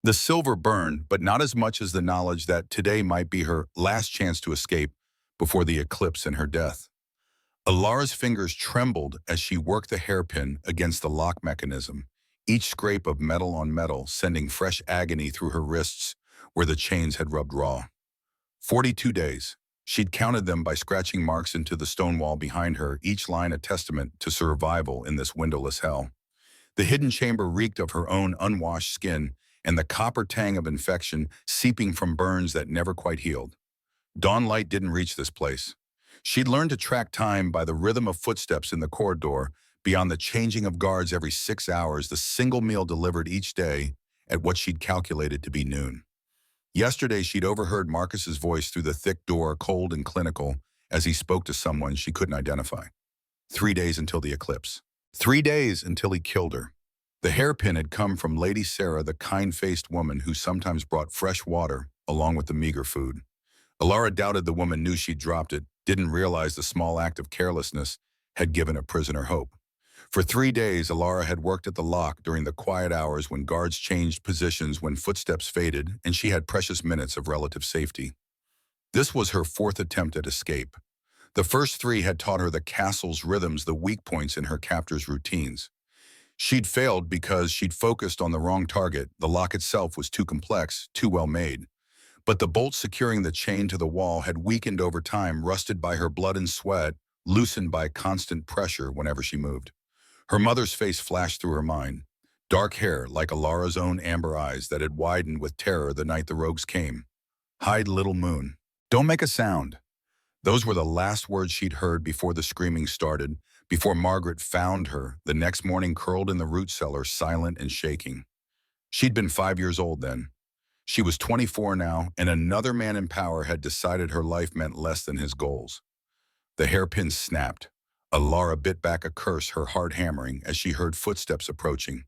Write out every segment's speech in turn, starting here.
The silver burned, but not as much as the knowledge that today might be her last chance to escape before the eclipse and her death. Alara's fingers trembled as she worked the hairpin against the lock mechanism, each scrape of metal on metal sending fresh agony through her wrists where the chains had rubbed raw. 42 days. She'd counted them by scratching marks into the stone wall behind her, each line a testament to survival in this windowless hell. The hidden chamber reeked of her own unwashed skin and the copper tang of infection seeping from burns that never quite healed. Dawnlight didn't reach this place. She'd learned to track time by the rhythm of footsteps in the corridor, beyond the changing of guards every 6 hours, the single meal delivered each day at what she'd calculated to be noon. Yesterday, she'd overheard Marcus's voice through the thick door, cold and clinical, as he spoke to someone she couldn't identify. 3 days until the eclipse. 3 days until he killed her. The hairpin had come from Lady Sarah, the kind-faced woman who sometimes brought fresh water along with the meager food. Alara doubted the woman knew she'd dropped it, didn't realize the small act of carelessness had given a prisoner hope. For 3 days, Alara had worked at the lock during the quiet hours when guards changed positions, when footsteps faded, and she had precious minutes of relative safety. This was her fourth attempt at escape. The first three had taught her the castle's rhythms, the weak points in her captor's routines. She'd failed because she'd focused on the wrong target. The lock itself was too complex, too well made. But the bolt securing the chain to the wall had weakened over time, rusted by her blood and sweat, loosened by constant pressure whenever she moved. Her mother's face flashed through her mind. Dark hair, like Alara's own amber eyes that had widened with terror the night the rogues came. Hide, little moon. Don't make a sound. Those were the last words she'd heard before the screaming started, before Margaret found her the next morning curled in the root cellar, silent and shaking. She'd been 5 years old then. She was 24 now, and another man in power had decided her life meant less than his goals. The hairpin snapped. Alara bit back a curse, her heart hammering, as she heard footsteps approaching.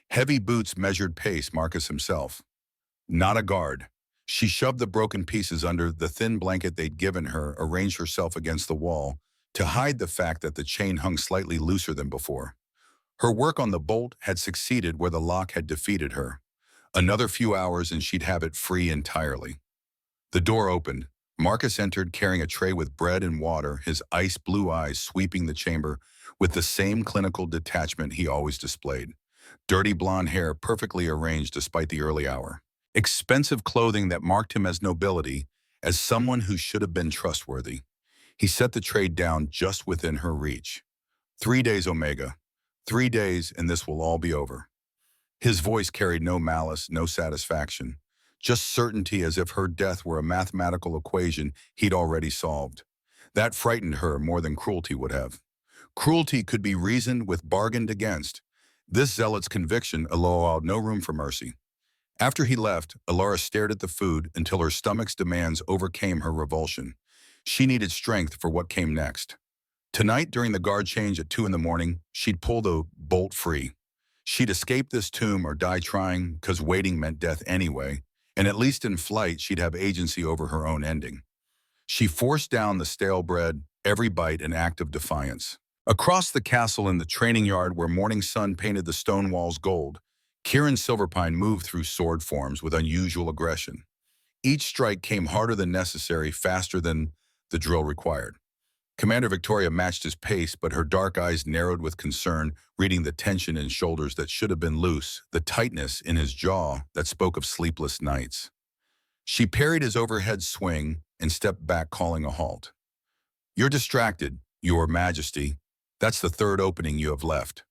Heavy boots measured pace, Marcus himself. Not a guard. She shoved the broken pieces under the thin blanket they'd given her, arranged herself against the wall to hide the fact that the chain hung slightly looser than before. Her work on the bolt had succeeded where the lock had defeated her. Another few hours and she'd have it free entirely. The door opened. Marcus entered carrying a tray with bread and water, his ice-blue eyes sweeping the chamber with the same clinical detachment he always displayed. Dirty blonde hair perfectly arranged despite the early hour. Expensive clothing that marked him as nobility, as someone who should have been trustworthy. He set the tray down just within her reach. 3 days, Omega. 3 days, and this will all be over. His voice carried no malice, no satisfaction, just certainty, as if her death were a mathematical equation he'd already solved. That frightened her more than cruelty would have. Cruelty could be reasoned with, bargained against. This zealot's conviction allowed no room for mercy. After he left, Alara stared at the food until her stomach's demands overcame her revulsion. She needed strength for what came next. Tonight, during the guard change at 2 in the morning, she'd pull the bolt free. She'd escape this tomb or die trying, because waiting meant death anyway, and at least in flight she'd have agency over her own ending. She forced down the stale bread, every bite an act of defiance. Across the castle, in the training yard where morning sun painted the stone walls gold, Kieran Silverpine moved through sword forms with unusual aggression. Each strike came harder than necessary, faster than the drill required. Commander Victoria matched his pace, but her dark eyes narrowed with concern, reading the tension in shoulders that should have been loose, the tightness in his jaw that spoke of sleepless nights. She parried his overhead swing and stepped back, calling a halt. "You're distracted, Your Majesty. That's the third opening you have left."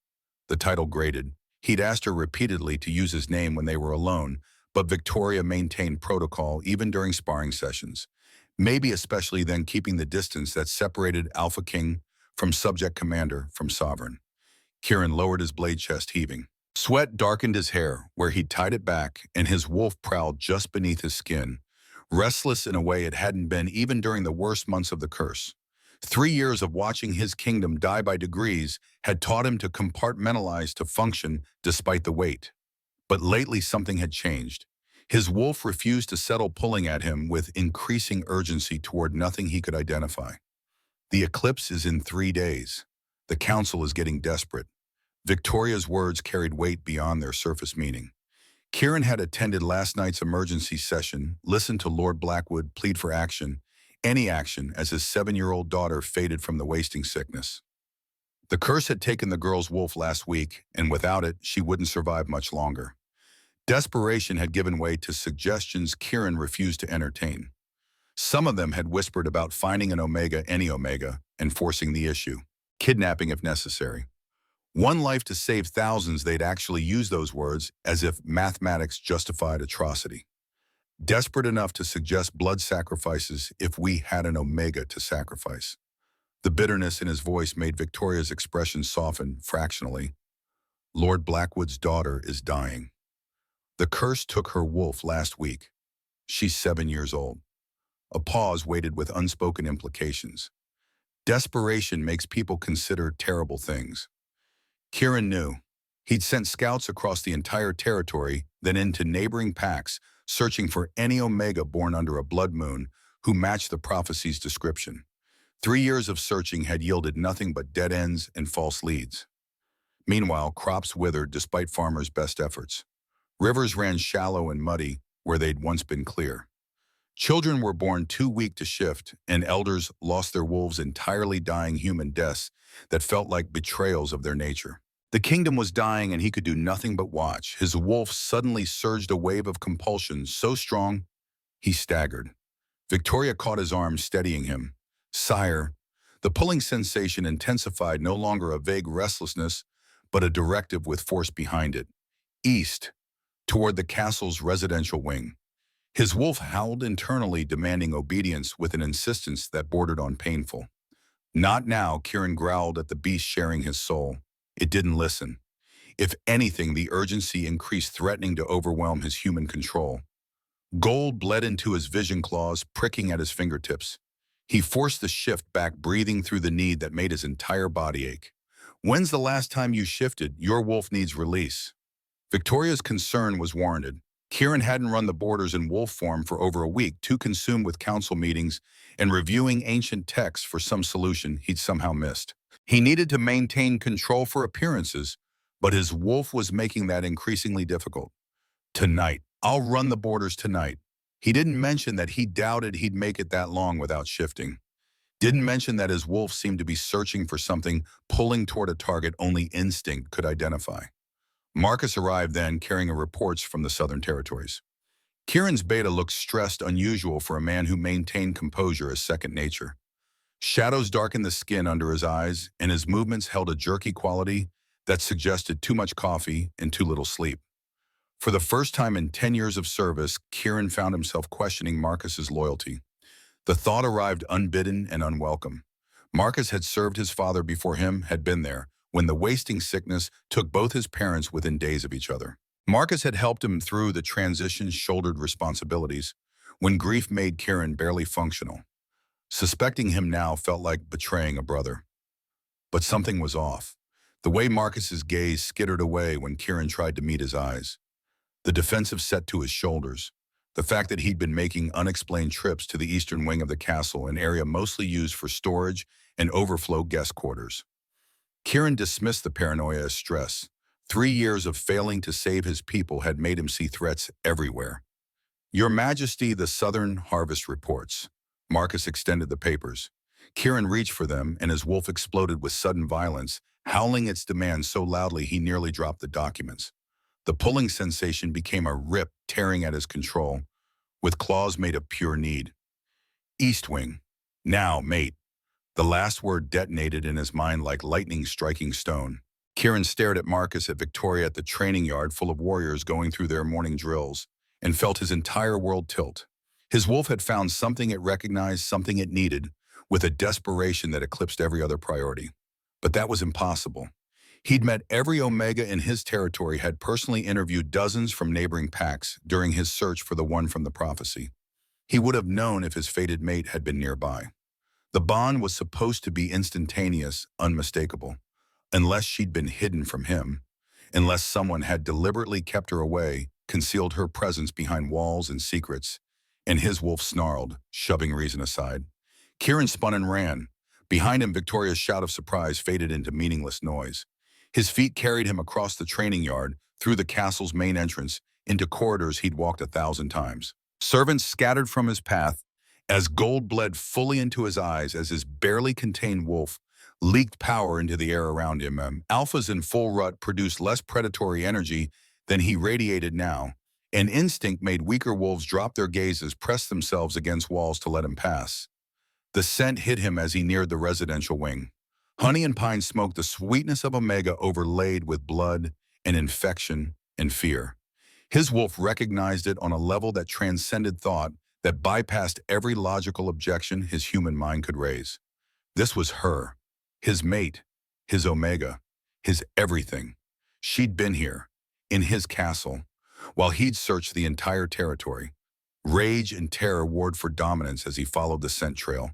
The title grated. He'd asked her repeatedly to use his name when they were alone, but Victoria maintained protocol even during sparring sessions. Maybe especially then, keeping the distance that separated AlphaKing from subject commander from sovereign. Kieran lowered his blade chest, heaving. Sweat darkened his hair, where he'd tied it back, and his wolf prowled just beneath his skin, restless in a way it hadn't been even during the worst months of the curse. 3 years of watching his kingdom die by degrees had taught him to compartmentalize, to function despite the weight. But lately something had changed. His wolf refused to settle, pulling at him with increasing urgency toward nothing he could identify. The eclipse is in 3 days. The council is getting desperate. Victoria's words carried weight beyond their surface meaning. Kieran had attended last night's emergency session, listened to Lord Blackwood plead for action, any action, as his 7-year-old daughter faded from the wasting sickness. The curse had taken the girl's wolf last week, and without it, she wouldn't survive much longer. Desperation had given way to suggestions Kieran refused to entertain. Some of them had whispered about finding an Omega, any Omega, and forcing the issue. Kidnapping if necessary. One life to save thousands, they'd actually use those words as if mathematics justified atrocity. Desperate enough to suggest blood sacrifices if we had an Omega to sacrifice. The bitterness in his voice made Victoria's expression soften fractionally. Lord Blackwood's daughter is dying. The curse took her wolf last week. She's 7 years old. A pause waited with unspoken implications. Desperation makes people consider terrible things. Kieran knew. He'd sent scouts across the entire territory, then into neighboring packs, searching for any Omega born under a blood moon who matched the prophecy's description. 3 years of searching had yielded nothing but dead ends and false leads. Meanwhile, crops withered despite farmers' best efforts. Rivers ran shallow and muddy where they'd once been clear. Children were born too weak to shift, and elders lost their wolves entirely, dying human deaths that felt like betrayals of their nature. The kingdom was dying, and he could do nothing but watch. His wolf suddenly surged a wave of compulsion so strong he staggered. Victoria caught his arm, steadying him. "Sire." The pulling sensation intensified, no longer a vague restlessness, but a directive with force behind it. East, toward the castle's residential wing. His wolf howled internally, demanding obedience with an insistence that bordered on painful. "Not now," Kieran growled at the beast sharing his soul. It didn't listen. If anything, the urgency increased, threatening to overwhelm his human control. Gold bled into his vision claws, pricking at his fingertips. He forced the shift back, breathing through the need that made his entire body ache. "When's the last time you shifted? Your wolf needs release." Victoria's concern was warranted. Kieran hadn't run the borders in wolf form for over a week, too consumed with council meetings and reviewing ancient texts for some solution he'd somehow missed. He needed to maintain control for appearances, but his wolf was making that increasingly difficult. "Tonight. I'll run the borders tonight." He didn't mention that he doubted he'd make it that long without shifting. Didn't mention that his wolf seemed to be searching for something, pulling toward a target only instinct could identify. Marcus arrived then, carrying reports from the Southern Territories. Kieran's beta looked stressed, unusual for a man who maintained composure as second nature. Shadows darkened the skin under his eyes, and his movements held a jerky quality that suggested too much coffee and too little sleep. For the first time in 10 years of service, Kieran found himself questioning Marcus's loyalty. The thought arrived unbidden and unwelcome. Marcus had served his father before him, had been there when the wasting sickness took both his parents within days of each other. Marcus had helped him through the transition, shouldered responsibilities, when grief made Kieran barely functional. Suspecting him now felt like betraying a brother. But something was off. The way Marcus's gaze skittered away when Kieran tried to meet his eyes. The defensive set to his shoulders. The fact that he'd been making unexplained trips to the eastern wing of the castle, an area mostly used for storage and overflow guest quarters. Kieran dismissed the paranoia as stress. 3 years of failing to save his people had made him see threats everywhere. "Your Majesty, the Southern Harvest reports." Marcus extended the papers. Kieran reached for them, and his wolf exploded with sudden violence, howling its demands so loudly he nearly dropped the documents. The pulling sensation became a rip tearing at his control, with claws made of pure need. "East Wing. Now, mate." The last word detonated in his mind like lightning striking stone. Kieran stared at Marcus, at Victoria, at the training yard full of warriors going through their morning drills, and felt his entire world tilt. His wolf had found something it recognized, something it needed, with a desperation that eclipsed every other priority. But that was impossible. He'd met every Omega in his territory, had personally interviewed dozens from neighboring packs during his search for the one from the prophecy. He would have known if his fated mate had been nearby. The bond was supposed to be instantaneous, unmistakable, unless she'd been hidden from him, unless someone had deliberately kept her away, concealed her presence behind walls and secrets, and his wolf snarled, shoving reason aside. Kieran spun and ran. Behind him, Victoria's shout of surprise faded into meaningless noise. His feet carried him across the training yard, through the castle's main entrance, into corridors he'd walked 1,000 times. Servants scattered from his path as gold bled fully into his eyes as his barely contained wolf leaked power into the air around him. Alphas in full rut produced less predatory energy than he radiated now. An instinct made weaker wolves drop their gazes, press themselves against walls to let him pass. The scent hit him as he neared the residential wing. Honey and pine smoke, the sweetness of Omega overlaid with blood and infection and fear. His wolf recognized it on a level that transcended thought, that bypassed every logical objection his human mind could raise. This was her, his mate, his Omega, his everything. She'd been here, in his castle, while he'd searched the entire territory. Rage and terror warred for dominance as he followed the scent trail.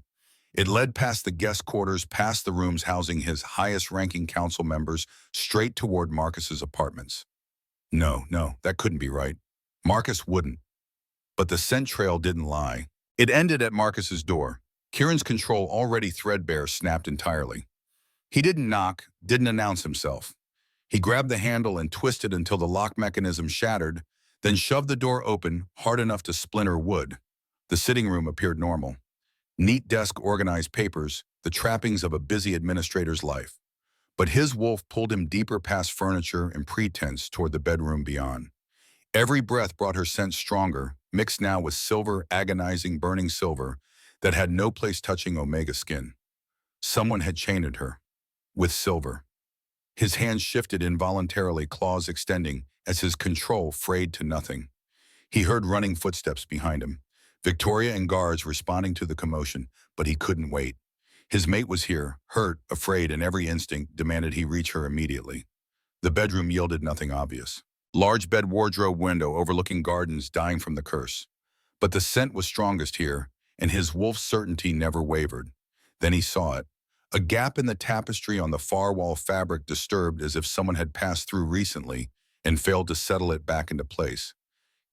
It led past the guest quarters, past the rooms housing his highest-ranking council members, straight toward Marcus's apartments. No, that couldn't be right. Marcus wouldn't. But the scent trail didn't lie. It ended at Marcus's door. Kieran's control, already threadbare, snapped entirely. He didn't knock, didn't announce himself. He grabbed the handle and twisted until the lock mechanism shattered, then shoved the door open hard enough to splinter wood. The sitting room appeared normal. Neat desk, organized papers, the trappings of a busy administrator's life. But his wolf pulled him deeper past furniture and pretense toward the bedroom beyond. Every breath brought her scent stronger, mixed now with silver, agonizing, burning silver that had no place touching Omega skin. Someone had chained her, with silver. His hands shifted involuntarily, claws extending as his control frayed to nothing. He heard running footsteps behind him, Victoria and guards responding to the commotion, but he couldn't wait. His mate was here, hurt, afraid, and every instinct demanded he reach her immediately. The bedroom yielded nothing obvious. Large bed, wardrobe, window overlooking gardens dying from the curse. But the scent was strongest here, and his wolf's certainty never wavered. Then he saw it. A gap in the tapestry on the far wall fabric, disturbed as if someone had passed through recently and failed to settle it back into place.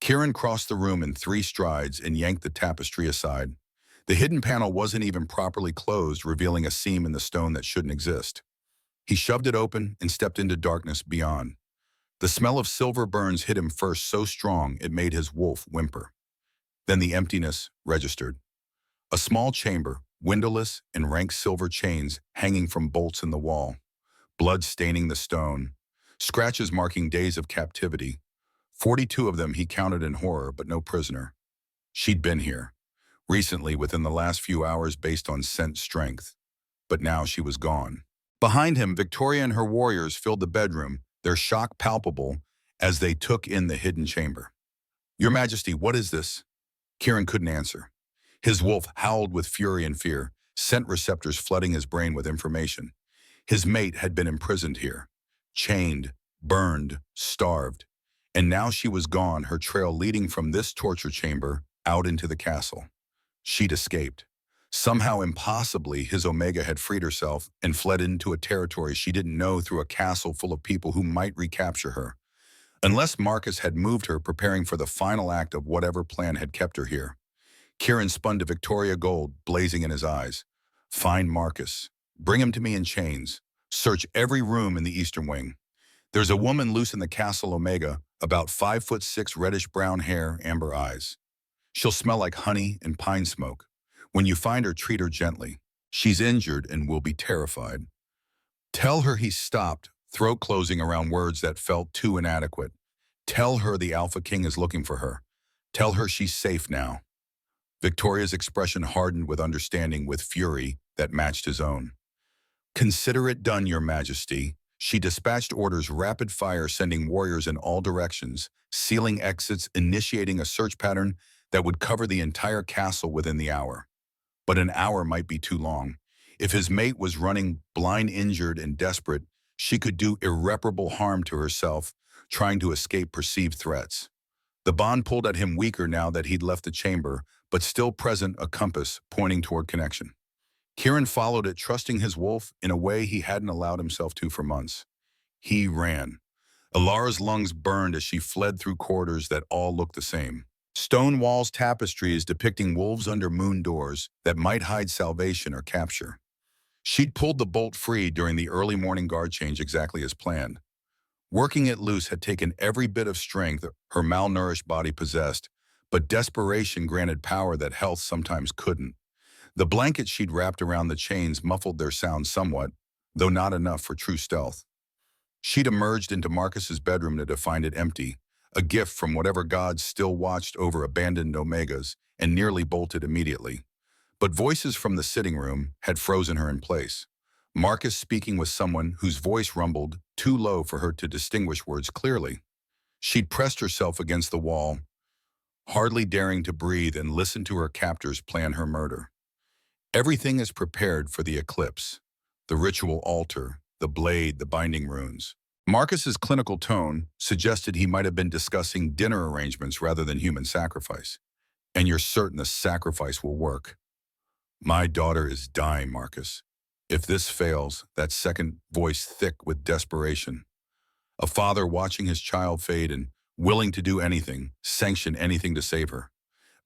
Kieran crossed the room in 3 strides and yanked the tapestry aside. The hidden panel wasn't even properly closed, revealing a seam in the stone that shouldn't exist. He shoved it open and stepped into darkness beyond. The smell of silver burns hit him first, so strong it made his wolf whimper. Then the emptiness registered. A small chamber, windowless, and rank silver chains hanging from bolts in the wall. Blood staining the stone. Scratches marking days of captivity. 42 of them he counted in horror, but no prisoner. She'd been here. Recently, within the last few hours, based on scent strength. But now she was gone. Behind him, Victoria and her warriors filled the bedroom, their shock palpable as they took in the hidden chamber. "Your Majesty, what is this?" Kieran couldn't answer. His wolf howled with fury and fear, scent receptors flooding his brain with information. His mate had been imprisoned here, chained, burned, starved. And now she was gone, her trail leading from this torture chamber out into the castle. She'd escaped. Somehow, impossibly, his Omega had freed herself and fled into a territory she didn't know, through a castle full of people who might recapture her. Unless Marcus had moved her, preparing for the final act of whatever plan had kept her here. Kieran spun to Victoria, gold blazing in his eyes. "Find Marcus. Bring him to me in chains. Search every room in the eastern wing. There's a woman loose in the castle, Omega, about 5'6", reddish-brown hair, amber eyes. She'll smell like honey and pine smoke. When you find her, treat her gently. She's injured and will be terrified. Tell her he stopped," throat closing around words that felt too inadequate. "Tell her the Alpha King is looking for her. Tell her she's safe now." Victoria's expression hardened with understanding, with fury that matched his own. "Consider it done, Your Majesty." She dispatched orders rapid fire, sending warriors in all directions, sealing exits, initiating a search pattern that would cover the entire castle within the hour. But an hour might be too long. If his mate was running, blind, injured, and desperate, she could do irreparable harm to herself, trying to escape perceived threats. The bond pulled at him weaker now that he'd left the chamber, but still present, a compass pointing toward connection. Kieran followed it, trusting his wolf in a way he hadn't allowed himself to for months. He ran. Alara's lungs burned as she fled through corridors that all looked the same. Stone walls, tapestries depicting wolves under moon doors that might hide salvation or capture. She'd pulled the bolt free during the early morning guard change, exactly as planned. Working it loose had taken every bit of strength her malnourished body possessed, but desperation granted power that health sometimes couldn't. The blanket she'd wrapped around the chains muffled their sound somewhat, though not enough for true stealth. She'd emerged into Marcus's bedroom to find it empty, a gift from whatever gods still watched over abandoned Omegas, and nearly bolted immediately. But voices from the sitting room had frozen her in place. Marcus speaking with someone whose voice rumbled too low for her to distinguish words clearly. She'd pressed herself against the wall, hardly daring to breathe and listen to her captors plan her murder. Everything is prepared for the eclipse. The ritual altar, the blade, the binding runes. Marcus's clinical tone suggested he might have been discussing dinner arrangements rather than human sacrifice. And you're certain the sacrifice will work. My daughter is dying, Marcus. If this fails, that second voice thick with desperation. A father watching his child fade and willing to do anything, sanction anything to save her.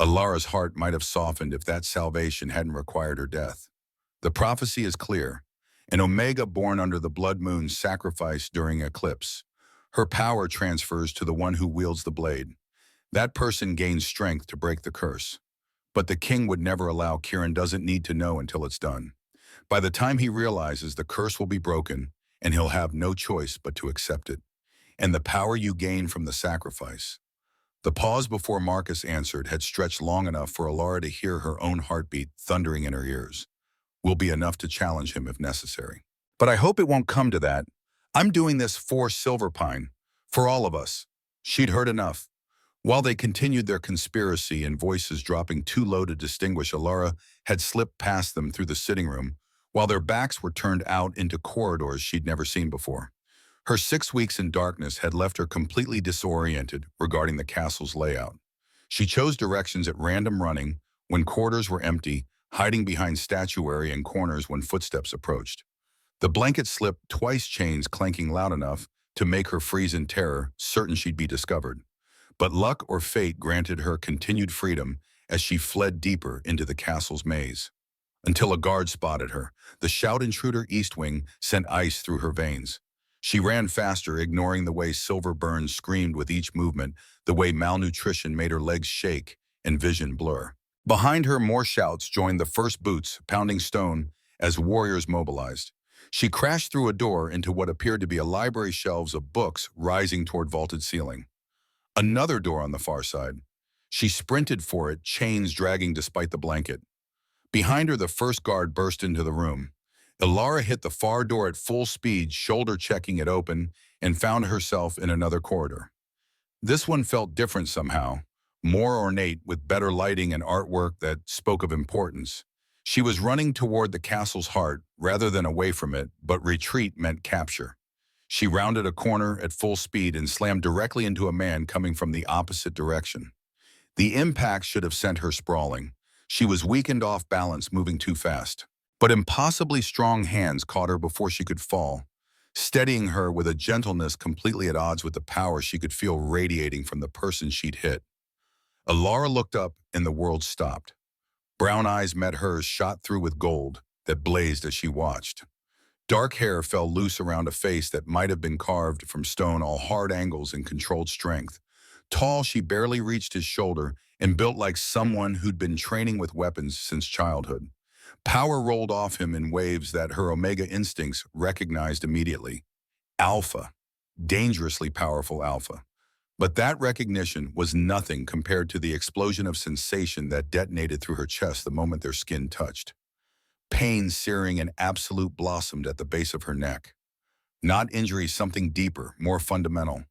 Alara's heart might have softened if that salvation hadn't required her death. The prophecy is clear. An Omega born under the blood moon sacrificed during eclipse. Her power transfers to the one who wields the blade. That person gains strength to break the curse. But the king would never allow. Kieran doesn't need to know until it's done. By the time he realizes the curse will be broken, and he'll have no choice but to accept it. And the power you gain from the sacrifice. The pause before Marcus answered had stretched long enough for Alara to hear her own heartbeat thundering in her ears. Will be enough to challenge him if necessary. But I hope it won't come to that. I'm doing this for Silverpine, for all of us. She'd heard enough. While they continued their conspiracy and voices dropping too low to distinguish, Alara had slipped past them through the sitting room, while their backs were turned out into corridors she'd never seen before. Her 6 weeks in darkness had left her completely disoriented regarding the castle's layout. She chose directions at random, running when corridors were empty, hiding behind statuary and corners when footsteps approached. The blanket slipped twice, chains clanking loud enough to make her freeze in terror, certain she'd be discovered. But luck or fate granted her continued freedom as she fled deeper into the castle's maze. Until a guard spotted her, the shout intruder East Wing sent ice through her veins. She ran faster, ignoring the way silver burns screamed with each movement, the way malnutrition made her legs shake and vision blur. Behind her, more shouts joined the first boots, pounding stone as warriors mobilized. She crashed through a door into what appeared to be a library, shelves of books rising toward vaulted ceiling. Another door on the far side. She sprinted for it, chains dragging despite the blanket. Behind her, the first guard burst into the room. Alara hit the far door at full speed, shoulder checking it open, and found herself in another corridor. This one felt different somehow, more ornate with better lighting and artwork that spoke of importance. She was running toward the castle's heart rather than away from it, but retreat meant capture. She rounded a corner at full speed and slammed directly into a man coming from the opposite direction. The impact should have sent her sprawling. She was weakened, off balance, moving too fast. But impossibly strong hands caught her before she could fall, steadying her with a gentleness completely at odds with the power she could feel radiating from the person she'd hit. Alara looked up and the world stopped. Brown eyes met hers, shot through with gold that blazed as she watched. Dark hair fell loose around a face that might have been carved from stone, all hard angles and controlled strength. Tall, she barely reached his shoulder and built like someone who'd been training with weapons since childhood. Power rolled off him in waves that her Omega instincts recognized immediately. Alpha. Dangerously powerful Alpha. But that recognition was nothing compared to the explosion of sensation that detonated through her chest the moment their skin touched. Pain, searing and absolute, blossomed at the base of her neck. Not injury, something deeper, more fundamental.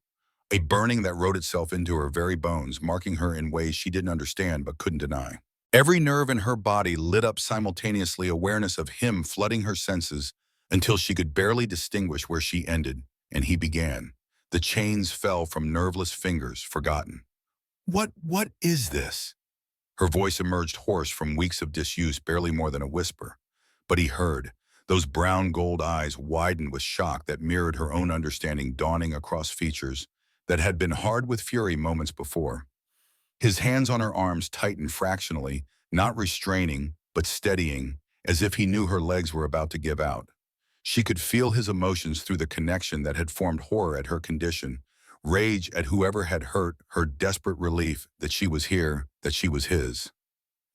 A burning that wrote itself into her very bones, marking her in ways she didn't understand but couldn't deny. Every nerve in her body lit up simultaneously, awareness of him flooding her senses until she could barely distinguish where she ended and he began. The chains fell from nerveless fingers, forgotten. What is this? Her voice emerged hoarse from weeks of disuse, barely more than a whisper. But he heard. Those brown gold eyes widened with shock that mirrored her own understanding dawning across features that had been hard with fury moments before. His hands on her arms tightened fractionally, not restraining, but steadying, as if he knew her legs were about to give out. She could feel his emotions through the connection that had formed horror at her condition, rage at whoever had hurt her, desperate relief that she was here, that she was his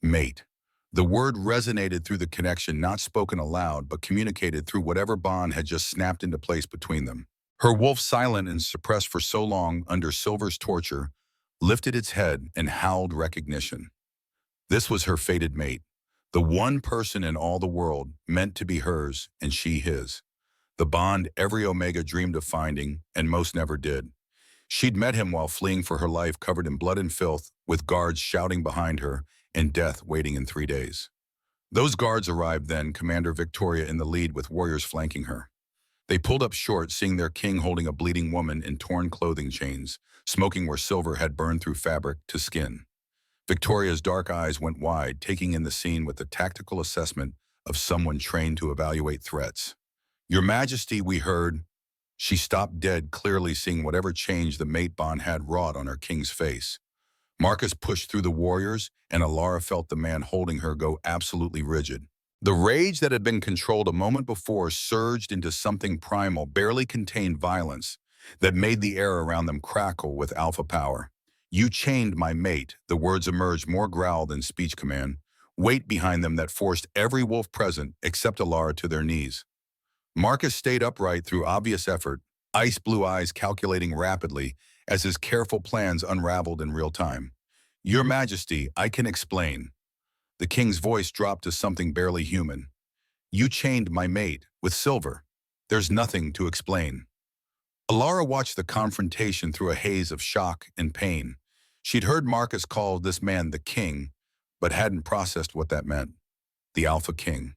mate. The word resonated through the connection, not spoken aloud, but communicated through whatever bond had just snapped into place between them. Her wolf, silent and suppressed for so long under Silver's torture, lifted its head and howled recognition. This was her fated mate, the one person in all the world meant to be hers and she his. The bond every Omega dreamed of finding, and most never did. She'd met him while fleeing for her life, covered in blood and filth, with guards shouting behind her and death waiting in 3 days. Those guards arrived then, Commander Victoria in the lead with warriors flanking her. They pulled up short, seeing their king holding a bleeding woman in torn clothing chains, smoking where Silver had burned through fabric to skin. Victoria's dark eyes went wide, taking in the scene with the tactical assessment of someone trained to evaluate threats. "Your Majesty," we heard. She stopped dead, clearly seeing whatever change the mate bond had wrought on her king's face. Marcus pushed through the warriors, and Alara felt the man holding her go absolutely rigid. The rage that had been controlled a moment before surged into something primal, barely contained violence, that made the air around them crackle with alpha power. "You chained my mate," the words emerged more growl than speech command, weight behind them that forced every wolf present, except Alara, to their knees. Marcus stayed upright through obvious effort, ice blue eyes calculating rapidly as his careful plans unraveled in real time. "Your Majesty, I can explain." The king's voice dropped to something barely human. "You chained my mate with Silver. There's nothing to explain." Alara watched the confrontation through a haze of shock and pain. She'd heard Marcus call this man the king, but hadn't processed what that meant. The Alpha King,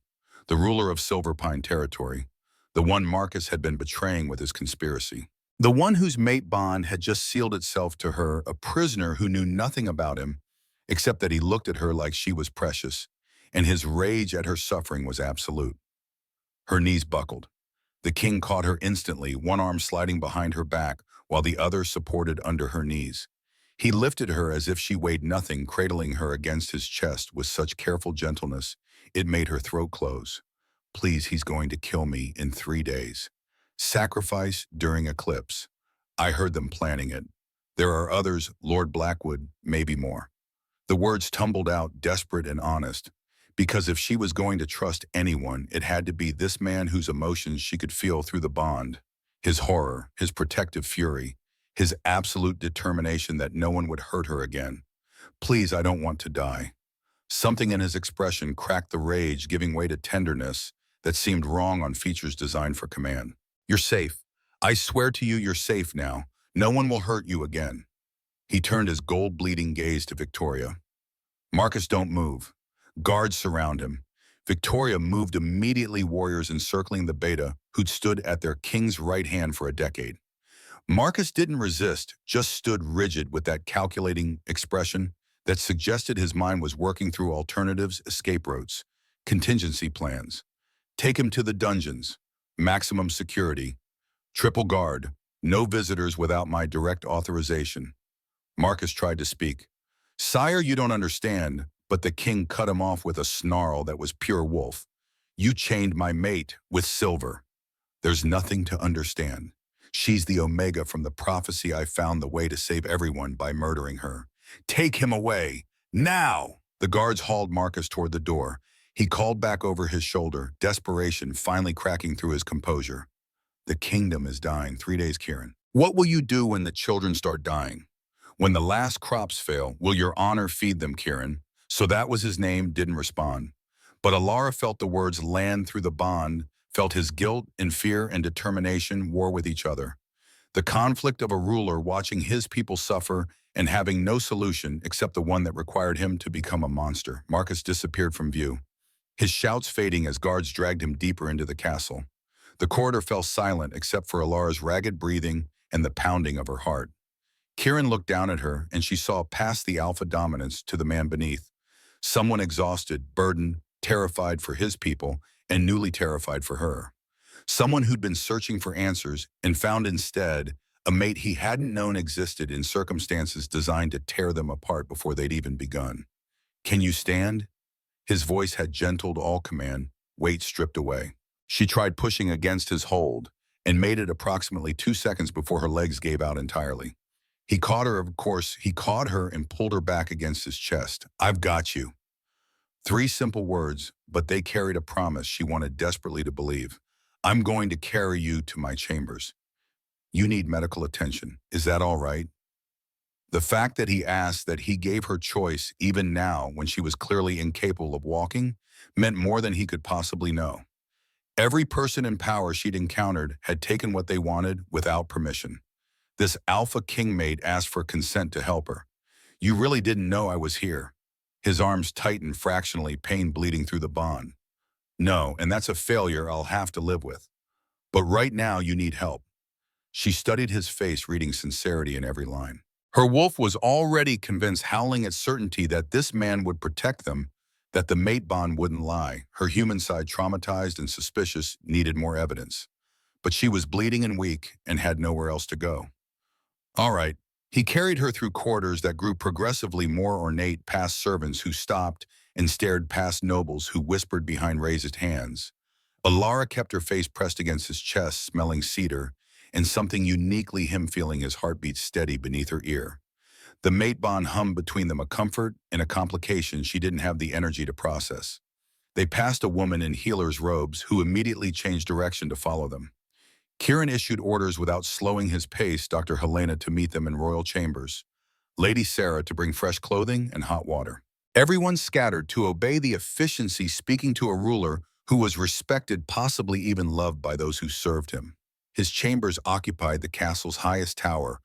the ruler of Silver Pine territory, the one Marcus had been betraying with his conspiracy. The one whose mate bond had just sealed itself to her, a prisoner who knew nothing about him, except that he looked at her like she was precious, and his rage at her suffering was absolute. Her knees buckled. The king caught her instantly, one arm sliding behind her back, while the other supported under her knees. He lifted her as if she weighed nothing, cradling her against his chest with such careful gentleness, it made her throat close. "Please, he's going to kill me in 3 days. Sacrifice during eclipse. I heard them planning it. There are others, Lord Blackwood, maybe more." The words tumbled out, desperate and honest, because if she was going to trust anyone, it had to be this man whose emotions she could feel through the bond. His horror, his protective fury, his absolute determination that no one would hurt her again. "Please, I don't want to die." Something in his expression cracked the rage, giving way to tenderness that seemed wrong on features designed for command. "You're safe. I swear to you, you're safe now. No one will hurt you again." He turned his gold-bleeding gaze to Victoria. "Marcus, don't move." Guards surround him. Victoria moved immediately, warriors encircling the beta, who'd stood at their king's right hand for a decade. Marcus didn't resist, just stood rigid with that calculating expression that suggested his mind was working through alternatives, escape routes, contingency plans. "Take him to the dungeons. Maximum security. Triple guard. No visitors without my direct authorization." Marcus tried to speak. "Sire, you don't understand," but the king cut him off with a snarl that was pure wolf. "You chained my mate with Silver. There's nothing to understand. She's the Omega from the prophecy. I found the way to save everyone by murdering her. Take him away. Now!" The guards hauled Marcus toward the door. He called back over his shoulder, desperation finally cracking through his composure. "The kingdom is dying. 3 days, Kieran. What will you do when the children start dying? When the last crops fail, will your honor feed them, Kieran?" So that was his name, didn't respond. But Alara felt the words land through the bond, felt his guilt and fear and determination war with each other. The conflict of a ruler watching his people suffer and having no solution except the one that required him to become a monster. Marcus disappeared from view, his shouts fading as guards dragged him deeper into the castle. The corridor fell silent except for Alara's ragged breathing and the pounding of her heart. Kieran looked down at her, and she saw past the alpha dominance to the man beneath. Someone exhausted, burdened, terrified for his people, and newly terrified for her. Someone who'd been searching for answers and found instead a mate he hadn't known existed in circumstances designed to tear them apart before they'd even begun. "Can you stand?" His voice had gentled all command, weight stripped away. She tried pushing against his hold and made it approximately 2 seconds before her legs gave out entirely. He caught her, of course, he caught her and pulled her back against his chest. "I've got you." 3 simple words, but they carried a promise she wanted desperately to believe. "I'm going to carry you to my chambers. You need medical attention. Is that all right?" The fact that he asked that he gave her choice even now when she was clearly incapable of walking meant more than he could possibly know. Every person in power she'd encountered had taken what they wanted without permission. This Alpha King mate asked for consent to help her. "You really didn't know I was here." His arms tightened fractionally, pain bleeding through the bond. "No, and that's a failure I'll have to live with. But right now you need help." She studied his face, reading sincerity in every line. Her wolf was already convinced, howling at certainty that this man would protect them, that the mate bond wouldn't lie. Her human side, traumatized and suspicious, needed more evidence. But she was bleeding and weak and had nowhere else to go. All right. He carried her through corridors that grew progressively more ornate, past servants who stopped and stared, past nobles who whispered behind raised hands. Alara kept her face pressed against his chest, smelling cedar, and something uniquely him, feeling his heartbeat steady beneath her ear. The mate bond hummed between them, a comfort and a complication she didn't have the energy to process. They passed a woman in healer's robes who immediately changed direction to follow them. Kieran issued orders without slowing his pace, Dr. Helena to meet them in royal chambers, Lady Sarah to bring fresh clothing and hot water. Everyone scattered to obey the efficiency, speaking to a ruler who was respected, possibly even loved by those who served him. His chambers occupied the castle's highest tower,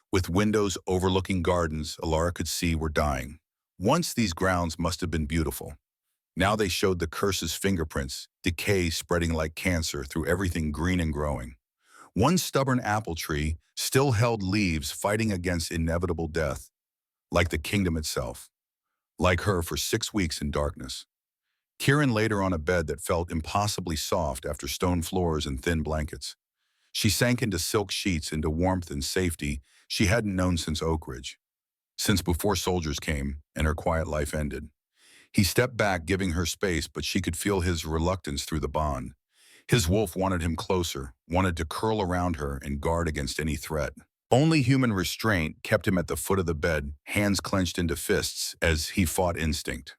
with windows overlooking gardens Alara could see were dying. Once these grounds must have been beautiful. Now they showed the curse's fingerprints, decay spreading like cancer through everything green and growing. One stubborn apple tree still held leaves, fighting against inevitable death, like the kingdom itself. Like her, for 6 weeks in darkness. Kieran laid her on a bed that felt impossibly soft after stone floors and thin blankets. She sank into silk sheets, into warmth and safety she hadn't known since Oak Ridge, since before soldiers came and her quiet life ended. He stepped back, giving her space, but she could feel his reluctance through the bond. His wolf wanted him closer, wanted to curl around her and guard against any threat. Only human restraint kept him at the foot of the bed, hands clenched into fists as he fought instinct.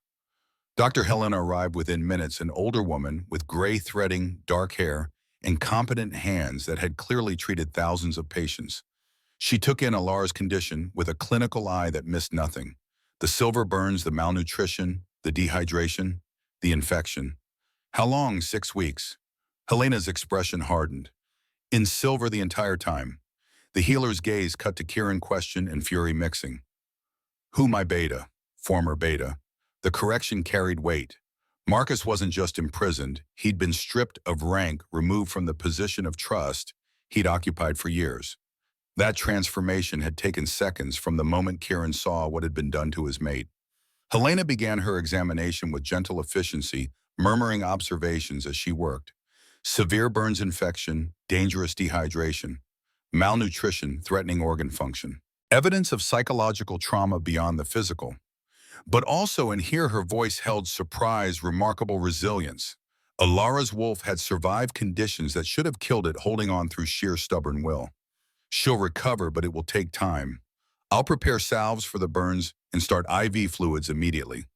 Dr. Helena arrived within minutes, an older woman with gray threading, dark hair, and competent hands that had clearly treated thousands of patients. She took in Alara's condition with a clinical eye that missed nothing. The silver burns, the malnutrition, the dehydration, the infection. How long? 6 weeks. Helena's expression hardened. In silver the entire time. The healer's gaze cut to Kieran, question and fury mixing. "Who, my beta?" Former beta. The correction carried weight. Marcus wasn't just imprisoned, he'd been stripped of rank, removed from the position of trust he'd occupied for years. That transformation had taken seconds from the moment Kieran saw what had been done to his mate. Helena began her examination with gentle efficiency, murmuring observations as she worked. Severe burns, infection, dangerous dehydration, malnutrition, threatening organ function. Evidence of psychological trauma beyond the physical. But also in here her voice held surprise, remarkable resilience. Alara's wolf had survived conditions that should have killed it, holding on through sheer stubborn will. "She'll recover, but it will take time. I'll prepare salves for the burns and start IV fluids immediately.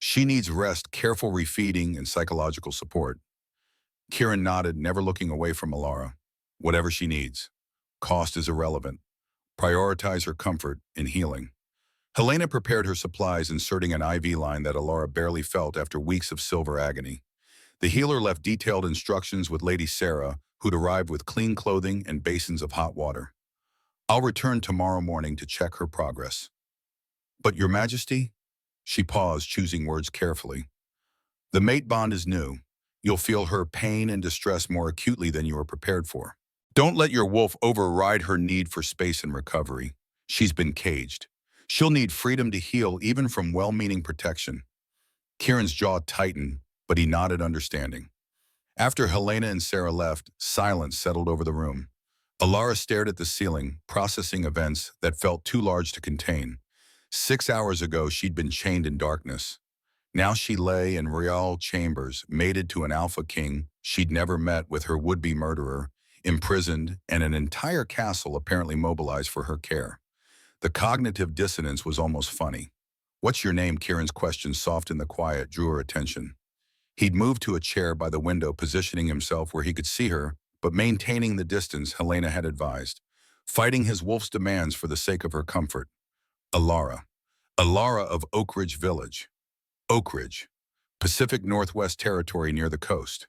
She needs rest, careful refeeding, and psychological support." Kieran nodded, never looking away from Alara. "Whatever she needs. Cost is irrelevant. Prioritize her comfort and healing." Helena prepared her supplies, inserting an IV line that Alara barely felt after weeks of silver agony. The healer left detailed instructions with Lady Sarah, who'd arrived with clean clothing and basins of hot water. "I'll return tomorrow morning to check her progress." "But Your Majesty?" She paused, choosing words carefully. "The mate bond is new. You'll feel her pain and distress more acutely than you are prepared for. Don't let your wolf override her need for space and recovery. She's been caged. She'll need freedom to heal, even from well-meaning protection." Kieran's jaw tightened, but he nodded understanding. After Helena and Sarah left, silence settled over the room. Alara stared at the ceiling, processing events that felt too large to contain. 6 hours ago, she'd been chained in darkness. Now she lay in royal chambers, mated to an Alpha King, she'd never met with her would-be murderer, imprisoned, and an entire castle apparently mobilized for her care. The cognitive dissonance was almost funny. "What's your name?" Kieran's question, soft in the quiet, drew her attention. He'd moved to a chair by the window, positioning himself where he could see her, but maintaining the distance Helena had advised, fighting his wolf's demands for the sake of her comfort. Alara. Alara of Oak Ridge Village. Oak Ridge. Pacific Northwest Territory near the coast.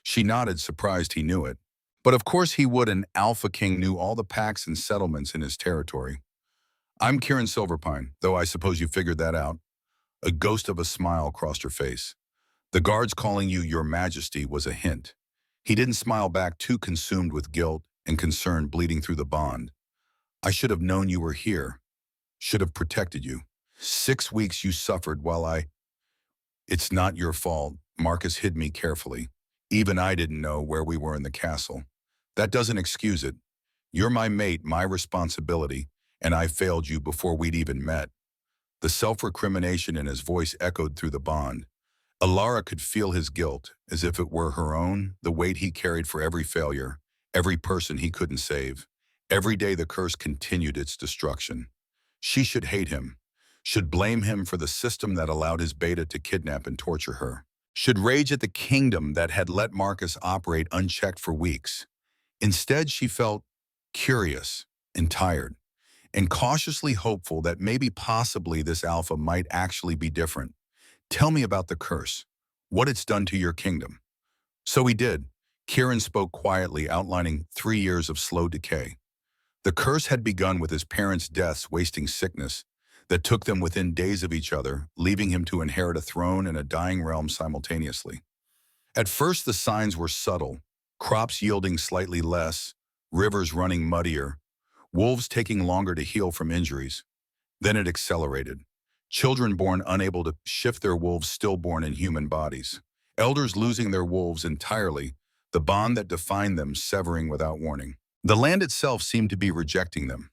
She nodded, surprised he knew it. But of course he would, an Alpha King knew all the pacts and settlements in his territory. "I'm Kieran Silverpine, though I suppose you figured that out." A ghost of a smile crossed her face. "The guards calling you Your Majesty was a hint." He didn't smile back, too consumed with guilt and concern bleeding through the bond. "I should have known you were here. Should have protected you. 6 weeks you suffered while I—" "It's not your fault." Marcus hid me carefully. "Even I didn't know where we were in the castle. That doesn't excuse it. You're my mate, my responsibility, and I failed you before we'd even met." The self-recrimination in his voice echoed through the bond. Alara could feel his guilt, as if it were her own, the weight he carried for every failure, every person he couldn't save. Every day the curse continued its destruction. She should hate him, should blame him for the system that allowed his beta to kidnap and torture her, should rage at the kingdom that had let Marcus operate unchecked for weeks. Instead, she felt curious and tired, and cautiously hopeful that maybe possibly this Alpha might actually be different. "Tell me about the curse, what it's done to your kingdom." So he did. Kieran spoke quietly, outlining 3 years of slow decay. The curse had begun with his parents' deaths, wasting sickness that took them within days of each other, leaving him to inherit a throne and a dying realm simultaneously. At first the signs were subtle, crops yielding slightly less, rivers running muddier, wolves taking longer to heal from injuries. Then it accelerated. Children born unable to shift their wolves stillborn in human bodies. Elders losing their wolves entirely, the bond that defined them severing without warning. The land itself seemed to be rejecting them.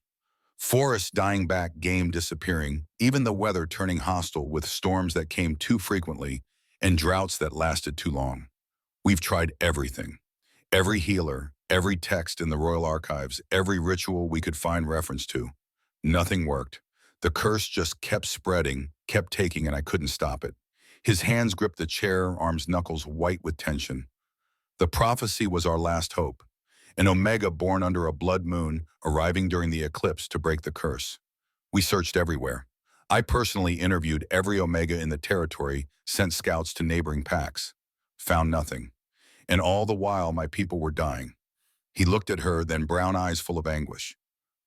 Forests dying back, game disappearing, even the weather turning hostile with storms that came too frequently and droughts that lasted too long. "We've tried everything. Every healer, every text in the royal archives, every ritual we could find reference to. Nothing worked. The curse just kept spreading, kept taking, and I couldn't stop it." His hands gripped the chair, arms knuckles white with tension. "The prophecy was our last hope. An Omega born under a blood moon, arriving during the eclipse to break the curse. We searched everywhere. I personally interviewed every Omega in the territory, sent scouts to neighboring packs. Found nothing. And all the while my people were dying." He looked at her, then brown eyes full of anguish.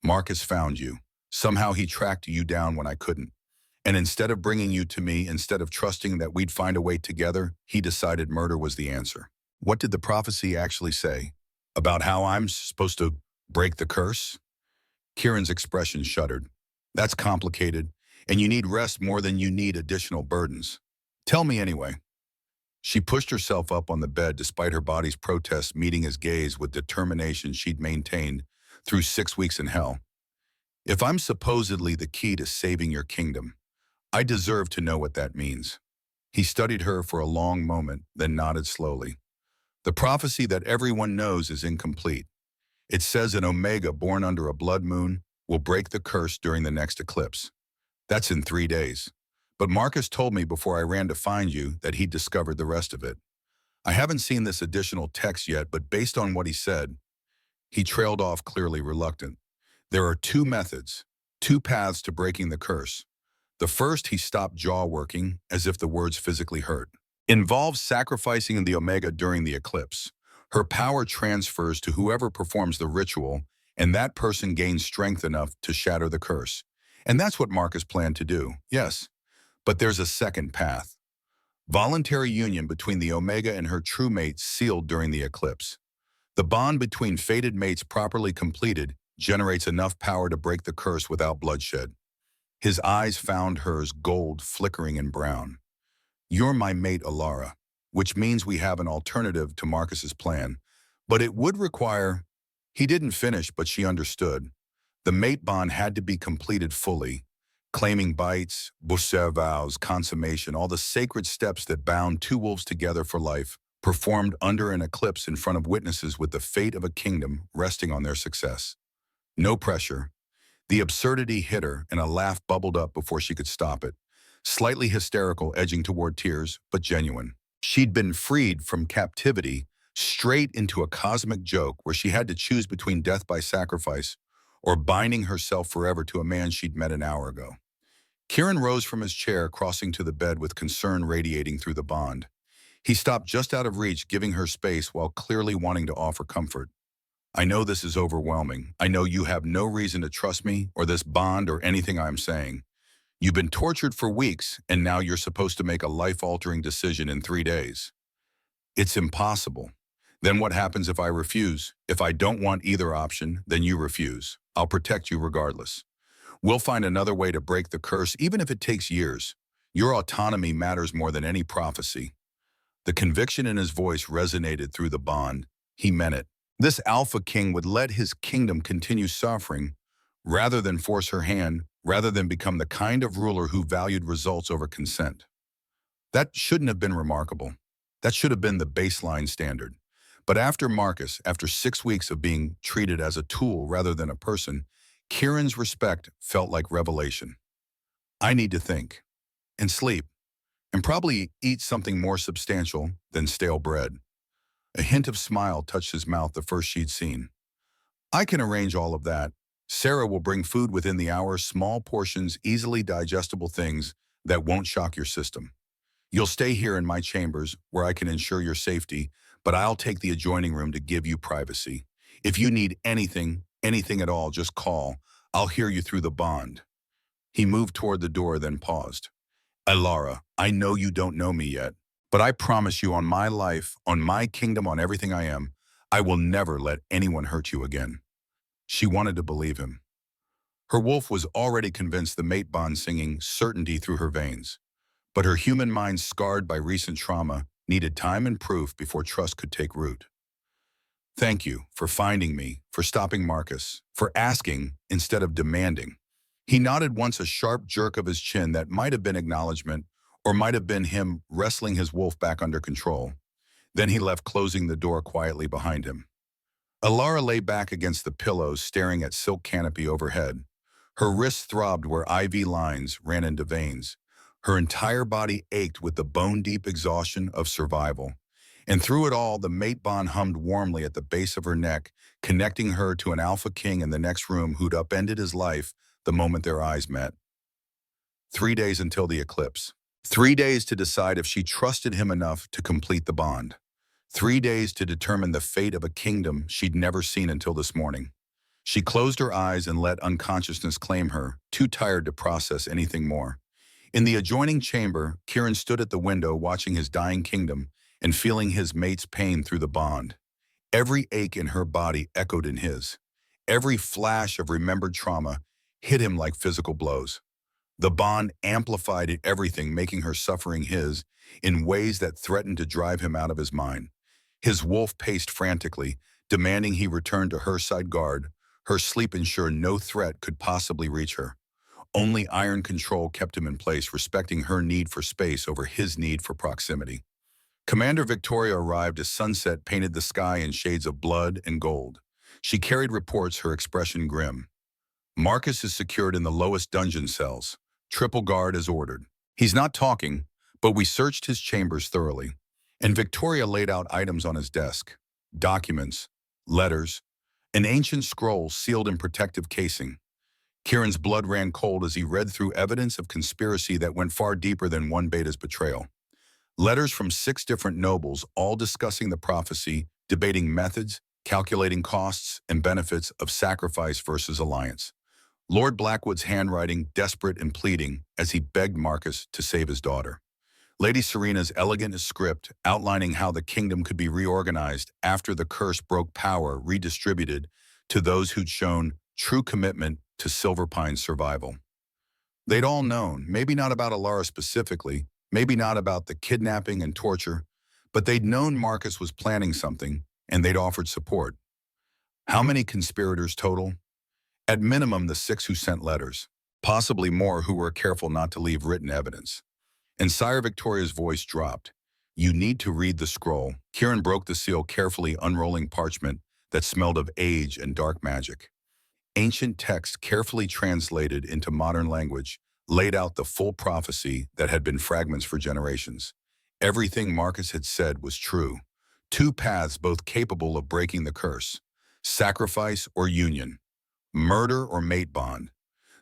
"Marcus found you. Somehow he tracked you down when I couldn't. And instead of bringing you to me, instead of trusting that we'd find a way together, he decided murder was the answer." "What did the prophecy actually say? About how I'm supposed to break the curse?" Kieran's expression shuddered. "That's complicated, and you need rest more than you need additional burdens. Tell me anyway." She pushed herself up on the bed despite her body's protests, meeting his gaze with determination she'd maintained through 6 weeks in hell. "If I'm supposedly the key to saving your kingdom, I deserve to know what that means." He studied her for a long moment, then nodded slowly. "The prophecy that everyone knows is incomplete. It says an Omega born under a blood moon will break the curse during the next eclipse. That's in 3 days. But Marcus told me before I ran to find you that he'd discovered the rest of it. I haven't seen this additional text yet, but based on what he said—" He trailed off, clearly reluctant. "There are 2 methods, 2 paths to breaking the curse. The first," he stopped, jaw working, as if the words physically hurt, "involves sacrificing the Omega during the eclipse. Her power transfers to whoever performs the ritual, and that person gains strength enough to shatter the curse. And that's what Marcus planned to do, yes. But there's a second path. Voluntary union between the Omega and her true mate sealed during the eclipse. The bond between fated mates properly completed generates enough power to break the curse without bloodshed." His eyes found hers, gold, flickering and brown. "You're my mate, Alara, which means we have an alternative to Marcus's plan. But it would require—" He didn't finish, but she understood. The mate bond had to be completed fully, claiming bites, boucher vows, consummation, all the sacred steps that bound 2 wolves together for life, performed under an eclipse in front of witnesses with the fate of a kingdom resting on their success. No pressure. The absurdity hit her, and a laugh bubbled up before she could stop it. Slightly hysterical, edging toward tears, but genuine. She'd been freed from captivity straight into a cosmic joke where she had to choose between death by sacrifice or binding herself forever to a man she'd met an hour ago. Kieran rose from his chair, crossing to the bed with concern radiating through the bond. He stopped just out of reach, giving her space while clearly wanting to offer comfort. I know this is overwhelming. I know you have no reason to trust me or this bond or anything I'm saying. You've been tortured for weeks, and now you're supposed to make a life-altering decision in 3 days. It's impossible. Then what happens if I refuse? If I don't want either option, then you refuse. I'll protect you regardless. We'll find another way to break the curse, even if it takes years. Your autonomy matters more than any prophecy. The conviction in his voice resonated through the bond. He meant it. This Alpha King would let his kingdom continue suffering rather than force her hand, rather than become the kind of ruler who valued results over consent. That shouldn't have been remarkable. That should have been the baseline standard. But after Marcus, after 6 weeks of being treated as a tool rather than a person, Kieran's respect felt like revelation. I need to think, and sleep, and probably eat something more substantial than stale bread. A hint of smile touched his mouth the first she'd seen. I can arrange all of that. Sarah will bring food within the hour, small portions, easily digestible things that won't shock your system. You'll stay here in my chambers where I can ensure your safety, but I'll take the adjoining room to give you privacy. If you need anything at all, just call. I'll hear you through the bond. He moved toward the door, then paused. Alara, I know you don't know me yet, but I promise you on my life, on my kingdom, on everything I am, I will never let anyone hurt you again. She wanted to believe him. Her wolf was already convinced, the mate bond singing certainty through her veins. But her human mind, scarred by recent trauma, needed time and proof before trust could take root. Thank you for finding me, for stopping Marcus, for asking instead of demanding. He nodded once, a sharp jerk of his chin that might have been acknowledgement or might have been him wrestling his wolf back under control. Then he left, closing the door quietly behind him. Alara lay back against the pillows, staring at silk canopy overhead. Her wrists throbbed where IV lines ran into veins. Her entire body ached with the bone-deep exhaustion of survival. And through it all, the mate bond hummed warmly at the base of her neck, connecting her to an Alpha King in the next room who'd upended his life the moment their eyes met. 3 days until the eclipse. 3 days to decide if she trusted him enough to complete the bond. 3 days to determine the fate of a kingdom she'd never seen until this morning. She closed her eyes and let unconsciousness claim her, too tired to process anything more. In the adjoining chamber, Kieran stood at the window, watching his dying kingdom and feeling his mate's pain through the bond. Every ache in her body echoed in his. Every flash of remembered trauma hit him like physical blows. The bond amplified everything, making her suffering his in ways that threatened to drive him out of his mind. His wolf paced frantically, demanding he return to her side guard, her sleep ensure no threat could possibly reach her. Only iron control kept him in place, respecting her need for space over his need for proximity. Commander Victoria arrived as sunset painted the sky in shades of blood and gold. She carried reports, her expression grim. Marcus is secured in the lowest dungeon cells. Triple guard as ordered. He's not talking, but we searched his chambers thoroughly. And Victoria laid out items on his desk. Documents, letters, an ancient scroll sealed in protective casing. Kieran's blood ran cold as he read through evidence of conspiracy that went far deeper than one beta's betrayal. Letters from 6 different nobles, all discussing the prophecy, debating methods, calculating costs and benefits of sacrifice versus alliance. Lord Blackwood's handwriting desperate and pleading as he begged Marcus to save his daughter. Lady Serena's elegant script outlining how the kingdom could be reorganized after the curse broke, power redistributed to those who'd shown true commitment to Silverpine's survival. They'd all known, maybe not about Alara specifically, maybe not about the kidnapping and torture, but they'd known Marcus was planning something, and they'd offered support. How many conspirators total? At minimum, the 6 who sent letters, possibly more who were careful not to leave written evidence. And Sire Victoria's voice dropped. You need to read the scroll. Kieran broke the seal, carefully unrolling parchment that smelled of age and dark magic. Ancient text, carefully translated into modern language, laid out the full prophecy that had been fragments for generations. Everything Marcus had said was true. Two paths both capable of breaking the curse: sacrifice or union, murder or mate bond.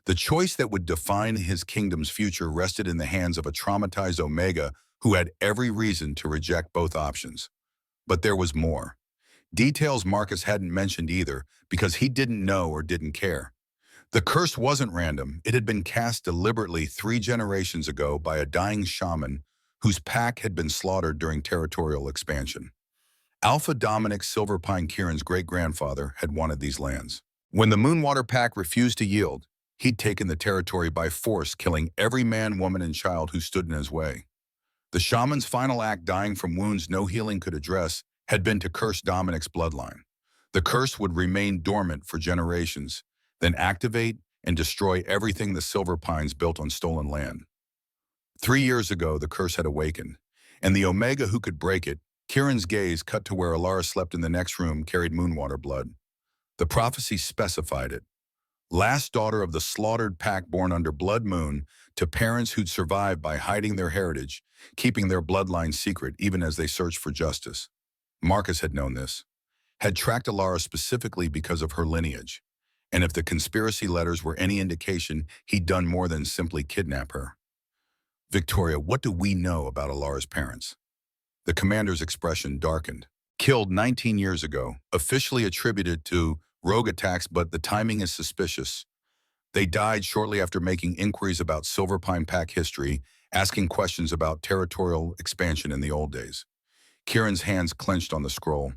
The choice that would define his kingdom's future rested in the hands of a traumatized Omega who had every reason to reject both options. But there was more. Details Marcus hadn't mentioned either, because he didn't know or didn't care. The curse wasn't random. It had been cast deliberately 3 generations ago by a dying shaman whose pack had been slaughtered during territorial expansion. Alpha Dominic Silverpine Kieran's great-grandfather had wanted these lands. When the Moonwater Pack refused to yield, he'd taken the territory by force, killing every man, woman, and child who stood in his way. The shaman's final act, dying from wounds no healing could address, had been to curse Dominic's bloodline. The curse would remain dormant for generations, then activate and destroy everything the Silver Pines built on stolen land. 3 years ago, the curse had awakened, and the Omega who could break it. Kieran's gaze cut to where Alara slept in the next room, carried Moonwater blood. The prophecy specified it. Last daughter of the slaughtered pack, born under Blood Moon, to parents who'd survived by hiding their heritage, keeping their bloodline secret even as they searched for justice. Marcus had known this, had tracked Alara specifically because of her lineage, and if the conspiracy letters were any indication, he'd done more than simply kidnap her. Victoria, what do we know about Alara's parents? The commander's expression darkened. Killed 19 years ago, officially attributed to rogue attacks, but the timing is suspicious. They died shortly after making inquiries about Silverpine Pack history, asking questions about territorial expansion in the old days. Kieran's hands clenched on the scroll.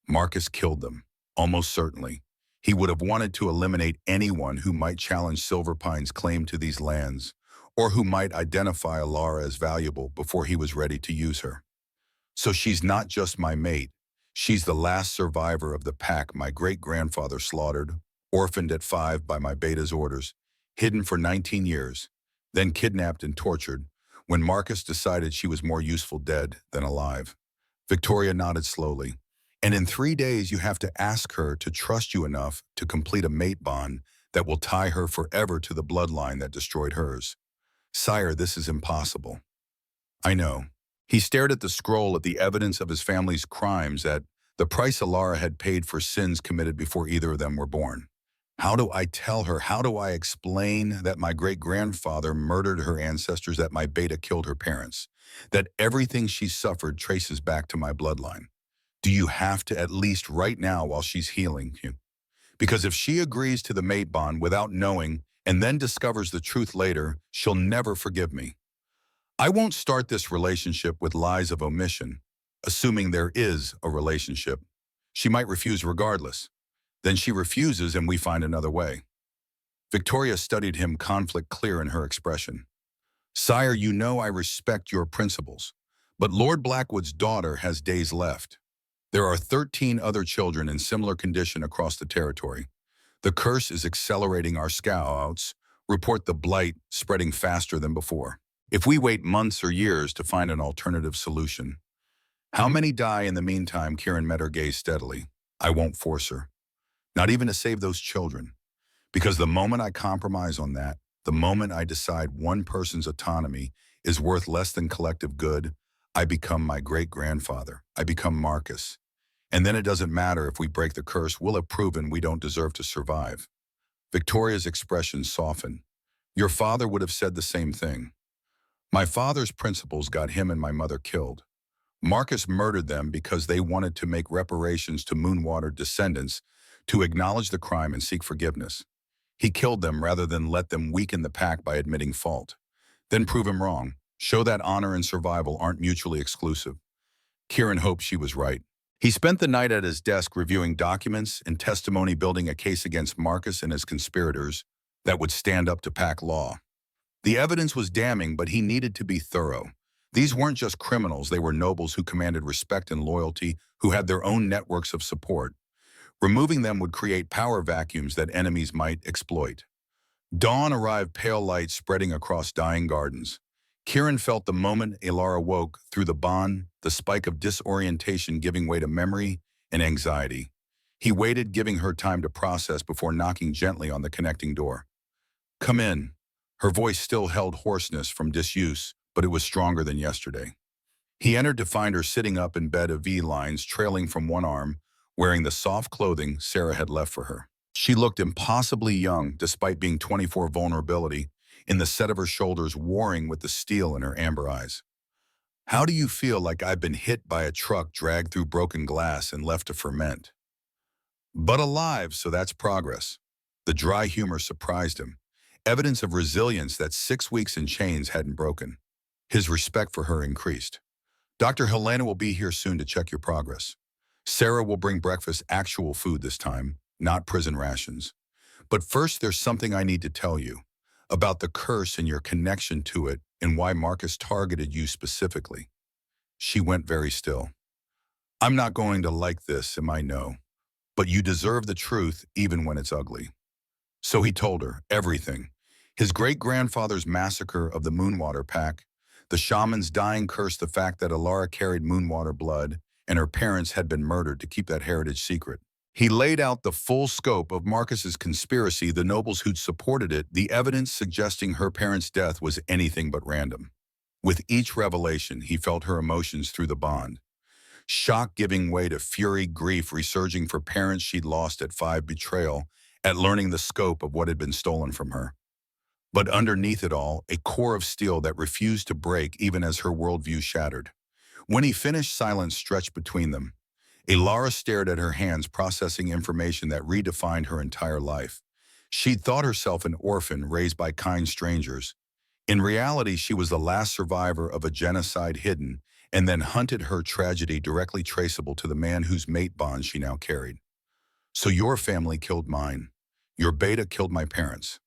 Marcus killed them, almost certainly. He would have wanted to eliminate anyone who might challenge Silverpine's claim to these lands, or who might identify Alara as valuable before he was ready to use her. So she's not just my mate. She's the last survivor of the pack my great-grandfather slaughtered, orphaned at 5 by my beta's orders, hidden for 19 years, then kidnapped and tortured when Marcus decided she was more useful dead than alive. Victoria nodded slowly. And in 3 days, you have to ask her to trust you enough to complete a mate bond that will tie her forever to the bloodline that destroyed hers. Sire, this is impossible. I know. He stared at the scroll, at the evidence of his family's crimes, at the price Alara had paid for sins committed before either of them were born. How do I tell her? How do I explain that my great-grandfather murdered her ancestors, that my beta killed her parents, that everything she suffered traces back to my bloodline? Do you have to, at least right now while she's healing you? Because if she agrees to the mate bond without knowing and then discovers the truth later, she'll never forgive me. I won't start this relationship with lies of omission, assuming there is a relationship. She might refuse regardless. Then she refuses and we find another way. Victoria studied him, conflict clear in her expression. Sire, you know I respect your principles, but Lord Blackwood's daughter has days left. There are 13 other children in similar condition across the territory. The curse is accelerating our scouts, report the blight spreading faster than before. If we wait months or years to find an alternative solution. How many die in the meantime? Kieran met her gaze steadily. I won't force her. Not even to save those children. Because the moment I compromise on that, the moment I decide one person's autonomy is worth less than collective good, I become my great-grandfather. I become Marcus. And then it doesn't matter if we break the curse, we'll have proven we don't deserve to survive. Victoria's expression softened. Your father would have said the same thing. My father's principles got him and my mother killed. Marcus murdered them because they wanted to make reparations to Moonwater descendants, to acknowledge the crime and seek forgiveness. He killed them rather than let them weaken the pack by admitting fault. Then prove him wrong. Show that honor and survival aren't mutually exclusive. Kieran hoped she was right. He spent the night at his desk reviewing documents and testimony, building a case against Marcus and his conspirators that would stand up to pack law. The evidence was damning, but he needed to be thorough. These weren't just criminals, they were nobles who commanded respect and loyalty, who had their own networks of support. Removing them would create power vacuums that enemies might exploit. Dawn arrived, pale light spreading across dying gardens. Kieran felt the moment Alara woke through the bond, the spike of disorientation giving way to memory and anxiety. He waited, giving her time to process before knocking gently on the connecting door. "Come in." Her voice still held hoarseness from disuse, but it was stronger than yesterday. He entered to find her sitting up in bed, of V-lines trailing from one arm, wearing the soft clothing Sarah had left for her. She looked impossibly young, despite being 24, vulnerability in the set of her shoulders warring with the steel in her amber eyes. "How do you feel?" "Like I've been hit by a truck, dragged through broken glass and left to ferment. But alive, so that's progress." The dry humor surprised him, evidence of resilience that 6 weeks in chains hadn't broken. His respect for her increased. "Dr. Helena will be here soon to check your progress. Sarah will bring breakfast, actual food this time, not prison rations. But first, there's something I need to tell you about the curse and your connection to it and why Marcus targeted you specifically." She went very still. "I'm not going to like this, and I know. But you deserve the truth even when it's ugly." So he told her everything. His great-grandfather's massacre of the Moonwater Pack, the shaman's dying curse, the fact that Alara carried Moonwater blood, and her parents had been murdered to keep that heritage secret. He laid out the full scope of Marcus's conspiracy, the nobles who'd supported it, the evidence suggesting her parents' death was anything but random. With each revelation, he felt her emotions through the bond. Shock giving way to fury, grief resurging for parents she'd lost at 5, betrayal at learning the scope of what had been stolen from her. But underneath it all, a core of steel that refused to break even as her worldview shattered. When he finished, silence stretched between them. Alara stared at her hands, processing information that redefined her entire life. She'd thought herself an orphan raised by kind strangers. In reality, she was the last survivor of a genocide hidden and then hunted, her tragedy directly traceable to the man whose mate bond she now carried. "So your family killed mine. Your beta killed my parents.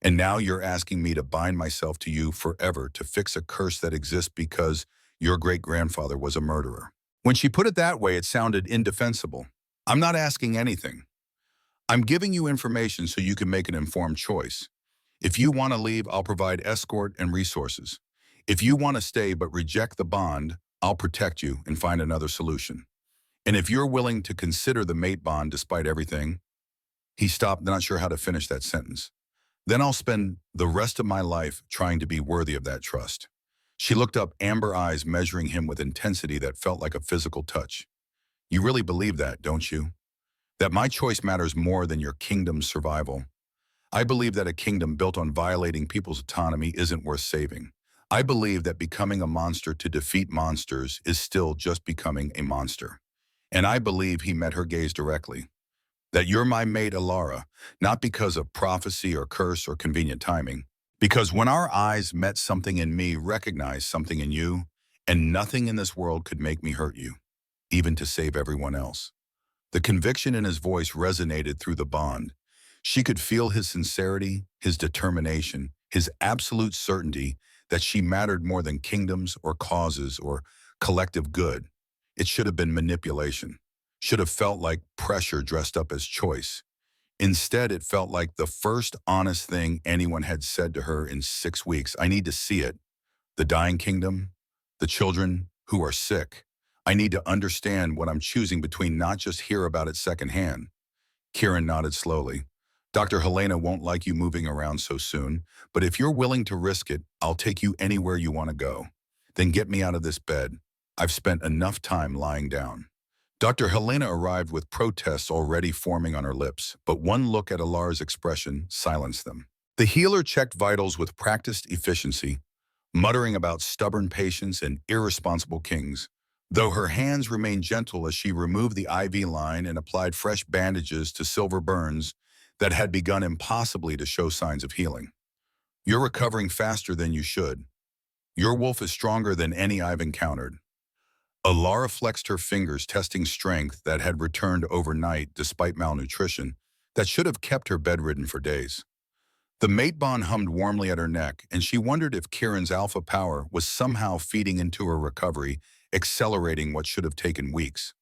And now you're asking me to bind myself to you forever to fix a curse that exists because your great-grandfather was a murderer." When she put it that way, it sounded indefensible. "I'm not asking anything. I'm giving you information so you can make an informed choice. If you want to leave, I'll provide escort and resources. If you want to stay but reject the bond, I'll protect you and find another solution. And if you're willing to consider the mate bond despite everything—" He stopped, not sure how to finish that sentence. "Then I'll spend the rest of my life trying to be worthy of that trust." She looked up, amber eyes measuring him with intensity that felt like a physical touch. "You really believe that, don't you? That my choice matters more than your kingdom's survival? I believe that a kingdom built on violating people's autonomy isn't worth saving. I believe that becoming a monster to defeat monsters is still just becoming a monster. And I believe," he met her gaze directly, "that you're my mate, Alara, not because of prophecy or curse or convenient timing. Because when our eyes met, something in me recognized something in you, and nothing in this world could make me hurt you, even to save everyone else." The conviction in his voice resonated through the bond. She could feel his sincerity, his determination, his absolute certainty that she mattered more than kingdoms or causes or collective good. It should have been manipulation, should have felt like pressure dressed up as choice. Instead, it felt like the first honest thing anyone had said to her in 6 weeks. "I need to see it. The dying kingdom, the children who are sick. I need to understand what I'm choosing between, not just hear about it secondhand." Kieran nodded slowly. "Dr. Helena won't like you moving around so soon, but if you're willing to risk it, I'll take you anywhere you want to go. Then get me out of this bed. I've spent enough time lying down." Dr. Helena arrived with protests already forming on her lips, but one look at Alara's expression silenced them. The healer checked vitals with practiced efficiency, muttering about stubborn patients and irresponsible kings, though her hands remained gentle as she removed the IV line and applied fresh bandages to silver burns that had begun impossibly to show signs of healing. "You're recovering faster than you should. Your wolf is stronger than any I've encountered." Alara flexed her fingers, testing strength that had returned overnight despite malnutrition that should have kept her bedridden for days. The mate bond hummed warmly at her neck, and she wondered if Kieran's alpha power was somehow feeding into her recovery, accelerating what should have taken weeks.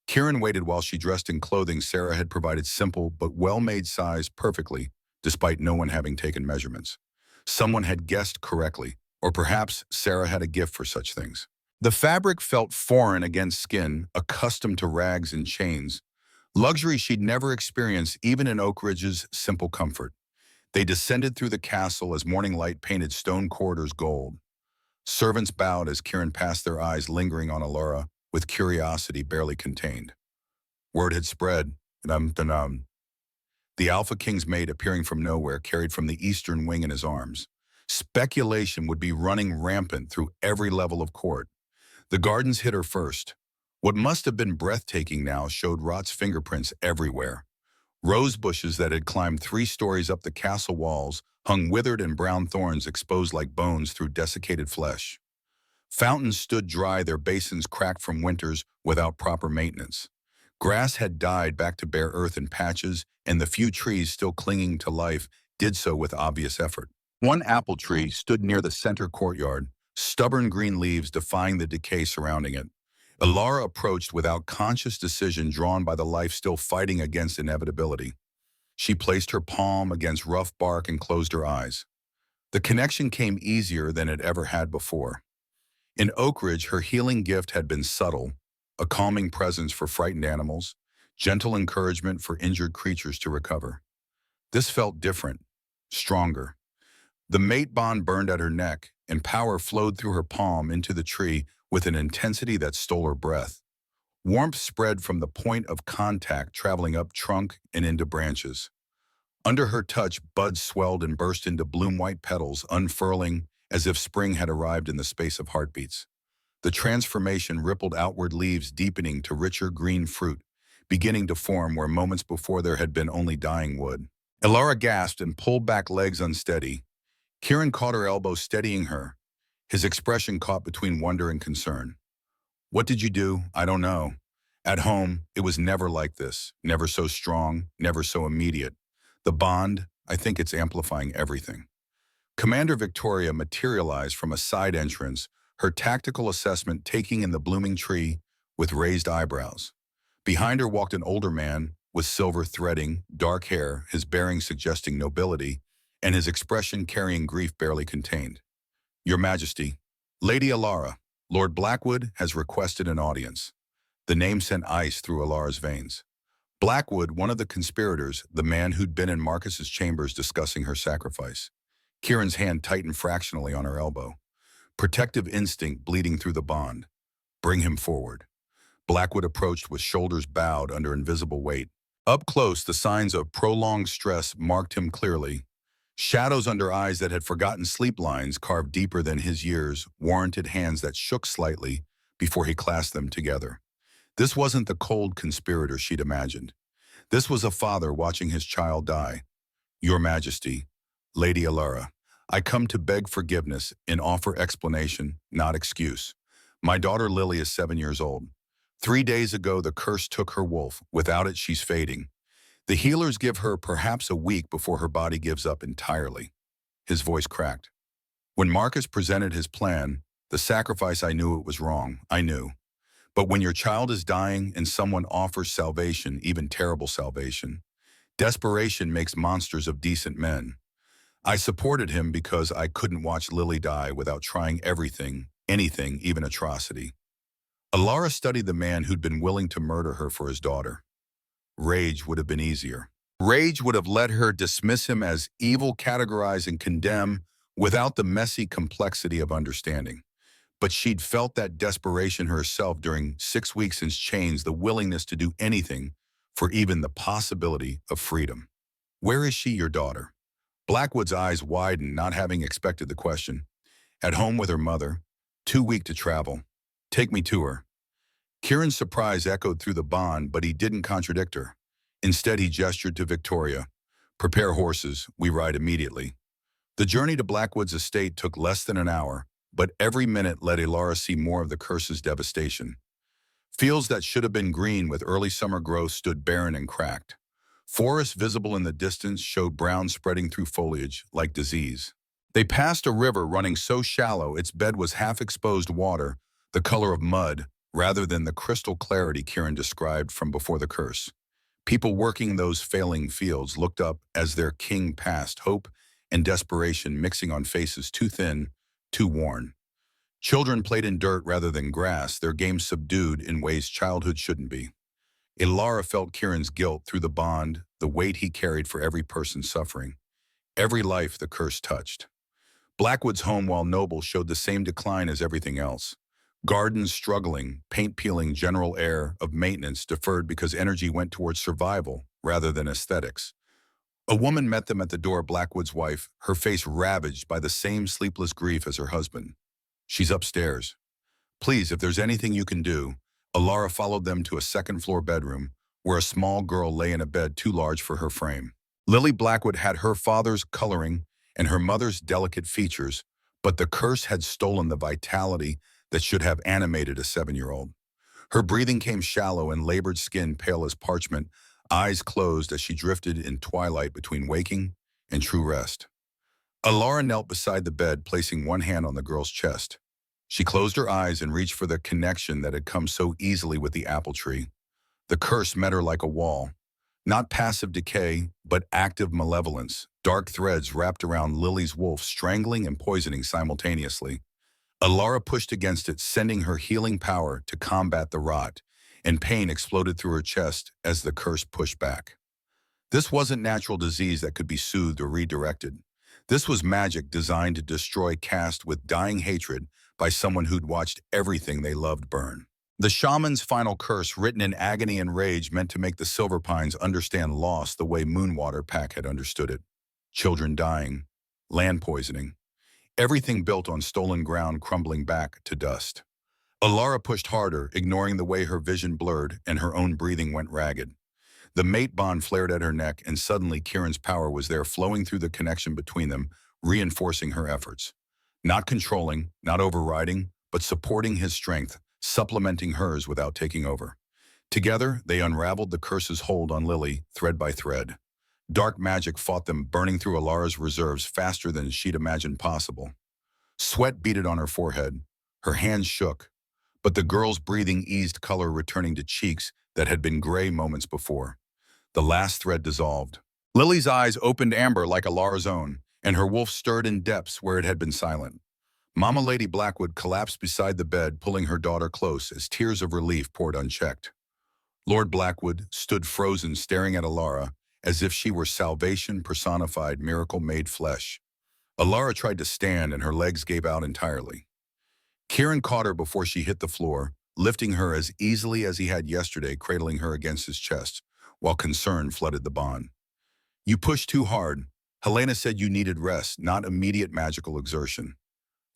Kieran waited while she dressed in clothing Sarah had provided, simple but well-made, size perfectly, despite no one having taken measurements. Someone had guessed correctly, Or perhaps Sarah had a gift for such things. The fabric felt foreign against skin, accustomed to rags and chains, luxury she'd never experienced even in Oak Ridge's simple comfort. They descended through the castle as morning light painted stone corridors gold. Servants bowed as Kieran passed, their eyes lingering on Alora with curiosity barely contained. Word had spread. Dum-dum-dum. The Alpha King's mate, appearing from nowhere, carried from the eastern wing in his arms. Speculation would be running rampant through every level of court. The gardens hit her first. What must have been breathtaking now showed Rot's fingerprints everywhere. Rose bushes that had climbed 3 stories up the castle walls hung withered and brown thorns exposed like bones through desiccated flesh. Fountains stood dry, their basins cracked from winters without proper maintenance. Grass had died back to bare earth in patches, and the few trees still clinging to life did so with obvious effort. One apple tree stood near the center courtyard, stubborn green leaves defying the decay surrounding it. Alara approached without conscious decision, drawn by the life still fighting against inevitability. She placed her palm against rough bark and closed her eyes. The connection came easier than it ever had before. In Oak Ridge, her healing gift had been subtle, a calming presence for frightened animals, gentle encouragement for injured creatures to recover. This felt different, stronger. The mate bond burned at her neck, and power flowed through her palm into the tree with an intensity that stole her breath. Warmth spread from the point of contact, traveling up trunk and into branches. Under her touch, buds swelled and burst into bloom-white petals, unfurling as if spring had arrived in the space of heartbeats. The transformation rippled outward, leaves deepening to richer green fruit, beginning to form where moments before there had been only dying wood. Elara gasped and pulled back, legs unsteady. Kieran caught her elbow, steadying her, his expression caught between wonder and concern. "What did you do?" "I don't know. At home, it was never like this, never so strong, never so immediate. The bond, I think it's amplifying everything." Commander Victoria materialized from a side entrance, her tactical assessment taking in the blooming tree with raised eyebrows. Behind her walked an older man with silver threading, dark hair, his bearing suggesting nobility, and his expression carrying grief barely contained. "Your Majesty, Lady Alara, Lord Blackwood has requested an audience." The name sent ice through Alara's veins. Blackwood, one of the conspirators, the man who'd been in Marcus's chambers discussing her sacrifice. Kieran's hand tightened fractionally on her elbow. Protective instinct bleeding through the bond. "Bring him forward." Blackwood approached with shoulders bowed under invisible weight. Up close, the signs of prolonged stress marked him clearly. Shadows under eyes that had forgotten sleep lines carved deeper than his years, warranted hands that shook slightly before he clasped them together. This wasn't the cold conspirator she'd imagined. This was a father watching his child die. "Your Majesty, Lady Alara, I come to beg forgiveness and offer explanation, not excuse. My daughter Lily is 7 years old. 3 days ago, the curse took her wolf. Without it, she's fading. The healers give her perhaps a week before her body gives up entirely." His voice cracked. "When Marcus presented his plan, the sacrifice, I knew it was wrong. I knew. But when your child is dying and someone offers salvation, even terrible salvation, desperation makes monsters of decent men. I supported him because I couldn't watch Lily die without trying everything, anything, even atrocity." Alara studied the man who'd been willing to murder her for his daughter. Rage would have been easier. Rage would have let her dismiss him as evil, categorize and condemn without the messy complexity of understanding. But she'd felt that desperation herself during 6 weeks in chains, the willingness to do anything for even the possibility of freedom. "Where is she, your daughter?" Blackwood's eyes widened, not having expected the question. "At home with her mother. Too weak to travel. Take me to her." Kieran's surprise echoed through the bond, but he didn't contradict her. Instead, he gestured to Victoria. "Prepare horses. We ride immediately." The journey to Blackwood's estate took less than an hour, but every minute let Alara see more of the curse's devastation. Fields that should have been green with early summer growth stood barren and cracked. Forests visible in the distance showed brown spreading through foliage like disease. They passed a river running so shallow its bed was half-exposed water, the color of mud, rather than the crystal clarity Kieran described from before the curse. People working those failing fields looked up as their king passed, hope and desperation mixing on faces too thin too worn. Children played in dirt rather than grass, their games subdued in ways childhood shouldn't be. Ilara felt Kieran's guilt through the bond, the weight he carried for every person suffering, every life the curse touched. Blackwood's home, while noble, showed the same decline as everything else. Gardens struggling, paint peeling, general air of maintenance deferred because energy went towards survival rather than aesthetics. A woman met them at the door, Blackwood's wife, her face ravaged by the same sleepless grief as her husband. She's upstairs. Please, if there's anything you can do. Ilara followed them to a second-floor bedroom, where a small girl lay in a bed too large for her frame. Lily Blackwood had her father's coloring and her mother's delicate features, but the curse had stolen the vitality that should have animated a 7-year-old. Her breathing came shallow and labored, skin pale as parchment, eyes closed as she drifted in twilight between waking and true rest. Ilara knelt beside the bed, placing one hand on the girl's chest. She closed her eyes and reached for the connection that had come so easily with the apple tree. The curse met her like a wall. Not passive decay, but active malevolence. Dark threads wrapped around Lily's wolf, strangling and poisoning simultaneously. Ilara pushed against it, sending her healing power to combat the rot, and pain exploded through her chest as the curse pushed back. This wasn't natural disease that could be soothed or redirected. This was magic designed to destroy, cast with dying hatred by someone who'd watched everything they loved burn. The shaman's final curse, written in agony and rage, meant to make the Silver Pines understand loss the way Moonwater Pack had understood it. Children dying, land poisoning, everything built on stolen ground crumbling back to dust. Ilara pushed harder, ignoring the way her vision blurred and her own breathing went ragged. The mate bond flared at her neck, and suddenly Kieran's power was there, flowing through the connection between them, reinforcing her efforts. Not controlling, not overriding, but supporting his strength, supplementing hers without taking over. Together, they unraveled the curse's hold on Lily, thread by thread. Dark magic fought them, burning through Ilara's reserves faster than she'd imagined possible. Sweat beaded on her forehead. Her hands shook, but the girl's breathing eased, color returning to cheeks that had been gray moments before. The last thread dissolved. Lily's eyes opened amber like Ilara's own, and her wolf stirred in depths where it had been silent. Mama Lady Blackwood collapsed beside the bed, pulling her daughter close as tears of relief poured unchecked. Lord Blackwood stood frozen, staring at Ilara as if she were salvation personified, miracle made flesh. Ilara tried to stand, and her legs gave out entirely. Kieran caught her before she hit the floor, lifting her as easily as he had yesterday, cradling her against his chest, while concern flooded the bond. You pushed too hard. Helena said you needed rest, not immediate magical exertion.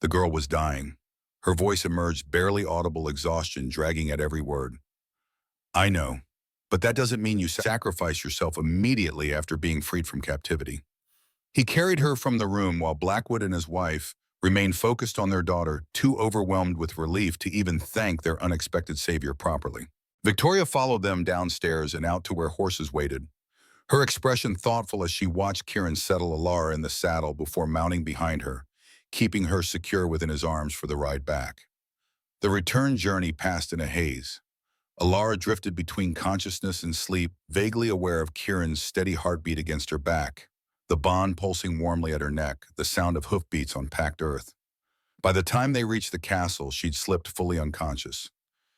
The girl was dying. Her voice emerged, barely audible exhaustion dragging at every word. I know, but that doesn't mean you sacrifice yourself immediately after being freed from captivity. He carried her from the room while Blackwood and his wife remained focused on their daughter, too overwhelmed with relief to even thank their unexpected savior properly. Victoria followed them downstairs and out to where horses waited, her expression thoughtful as she watched Kieran settle Ilara in the saddle before mounting behind her, keeping her secure within his arms for the ride back. The return journey passed in a haze. Ilara drifted between consciousness and sleep, vaguely aware of Kieran's steady heartbeat against her back, the bond pulsing warmly at her neck, the sound of hoofbeats on packed earth. By the time they reached the castle, she'd slipped fully unconscious.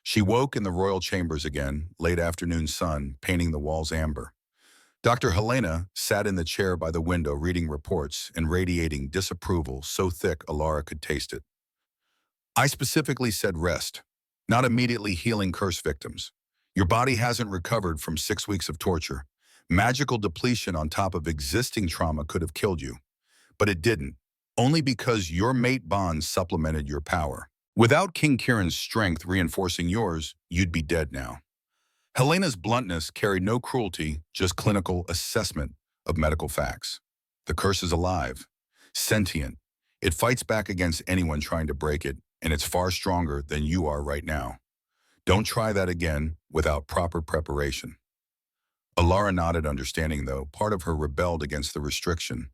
She woke in the royal chambers again, late afternoon sun painting the walls amber. Dr. Helena sat in the chair by the window reading reports and radiating disapproval so thick Ilara could taste it. I specifically said rest, not immediately healing curse victims. Your body hasn't recovered from 6 weeks of torture. Magical depletion on top of existing trauma could have killed you. But it didn't, only because your mate bond supplemented your power. Without King Kieran's strength reinforcing yours, you'd be dead now. Helena's bluntness carried no cruelty, just clinical assessment of medical facts. The curse is alive, sentient. It fights back against anyone trying to break it, and it's far stronger than you are right now. Don't try that again without proper preparation. Ilara nodded, understanding, though. Part of her rebelled against the restriction.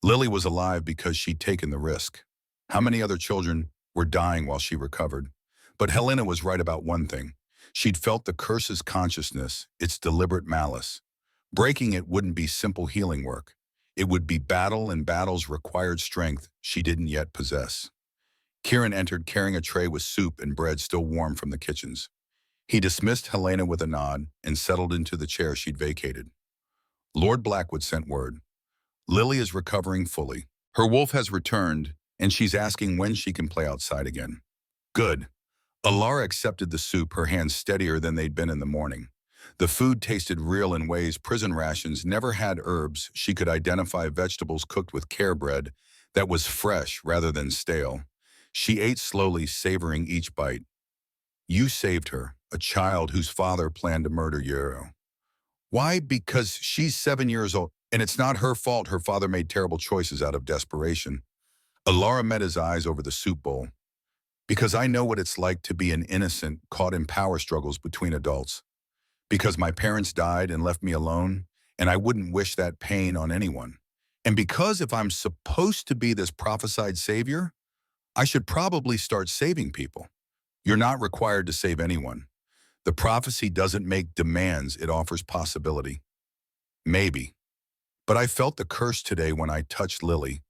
Lily was alive because she'd taken the risk. How many other children were dying while she recovered? But Helena was right about one thing. She'd felt the curse's consciousness, its deliberate malice. Breaking it wouldn't be simple healing work. It would be battle, and battles required strength she didn't yet possess. Kieran entered carrying a tray with soup and bread still warm from the kitchens. He dismissed Helena with a nod and settled into the chair she'd vacated. Lord Blackwood sent word. Lily is recovering fully. Her wolf has returned, and she's asking when she can play outside again. Good. Alara accepted the soup, her hands steadier than they'd been in the morning. The food tasted real in ways prison rations never had. Herbs, she could identify vegetables cooked with care, bread that was fresh rather than stale. She ate slowly, savoring each bite. You saved her, a child whose father planned to murder you. Why? Because she's 7 years old, and it's not her fault her father made terrible choices out of desperation. Alara met his eyes over the soup bowl. Because I know what it's like to be an innocent caught in power struggles between adults. Because my parents died and left me alone, and I wouldn't wish that pain on anyone. And because if I'm supposed to be this prophesied savior, I should probably start saving people. You're not required to save anyone. The prophecy doesn't make demands, it offers possibility. Maybe. But I felt the curse today when I touched Lily.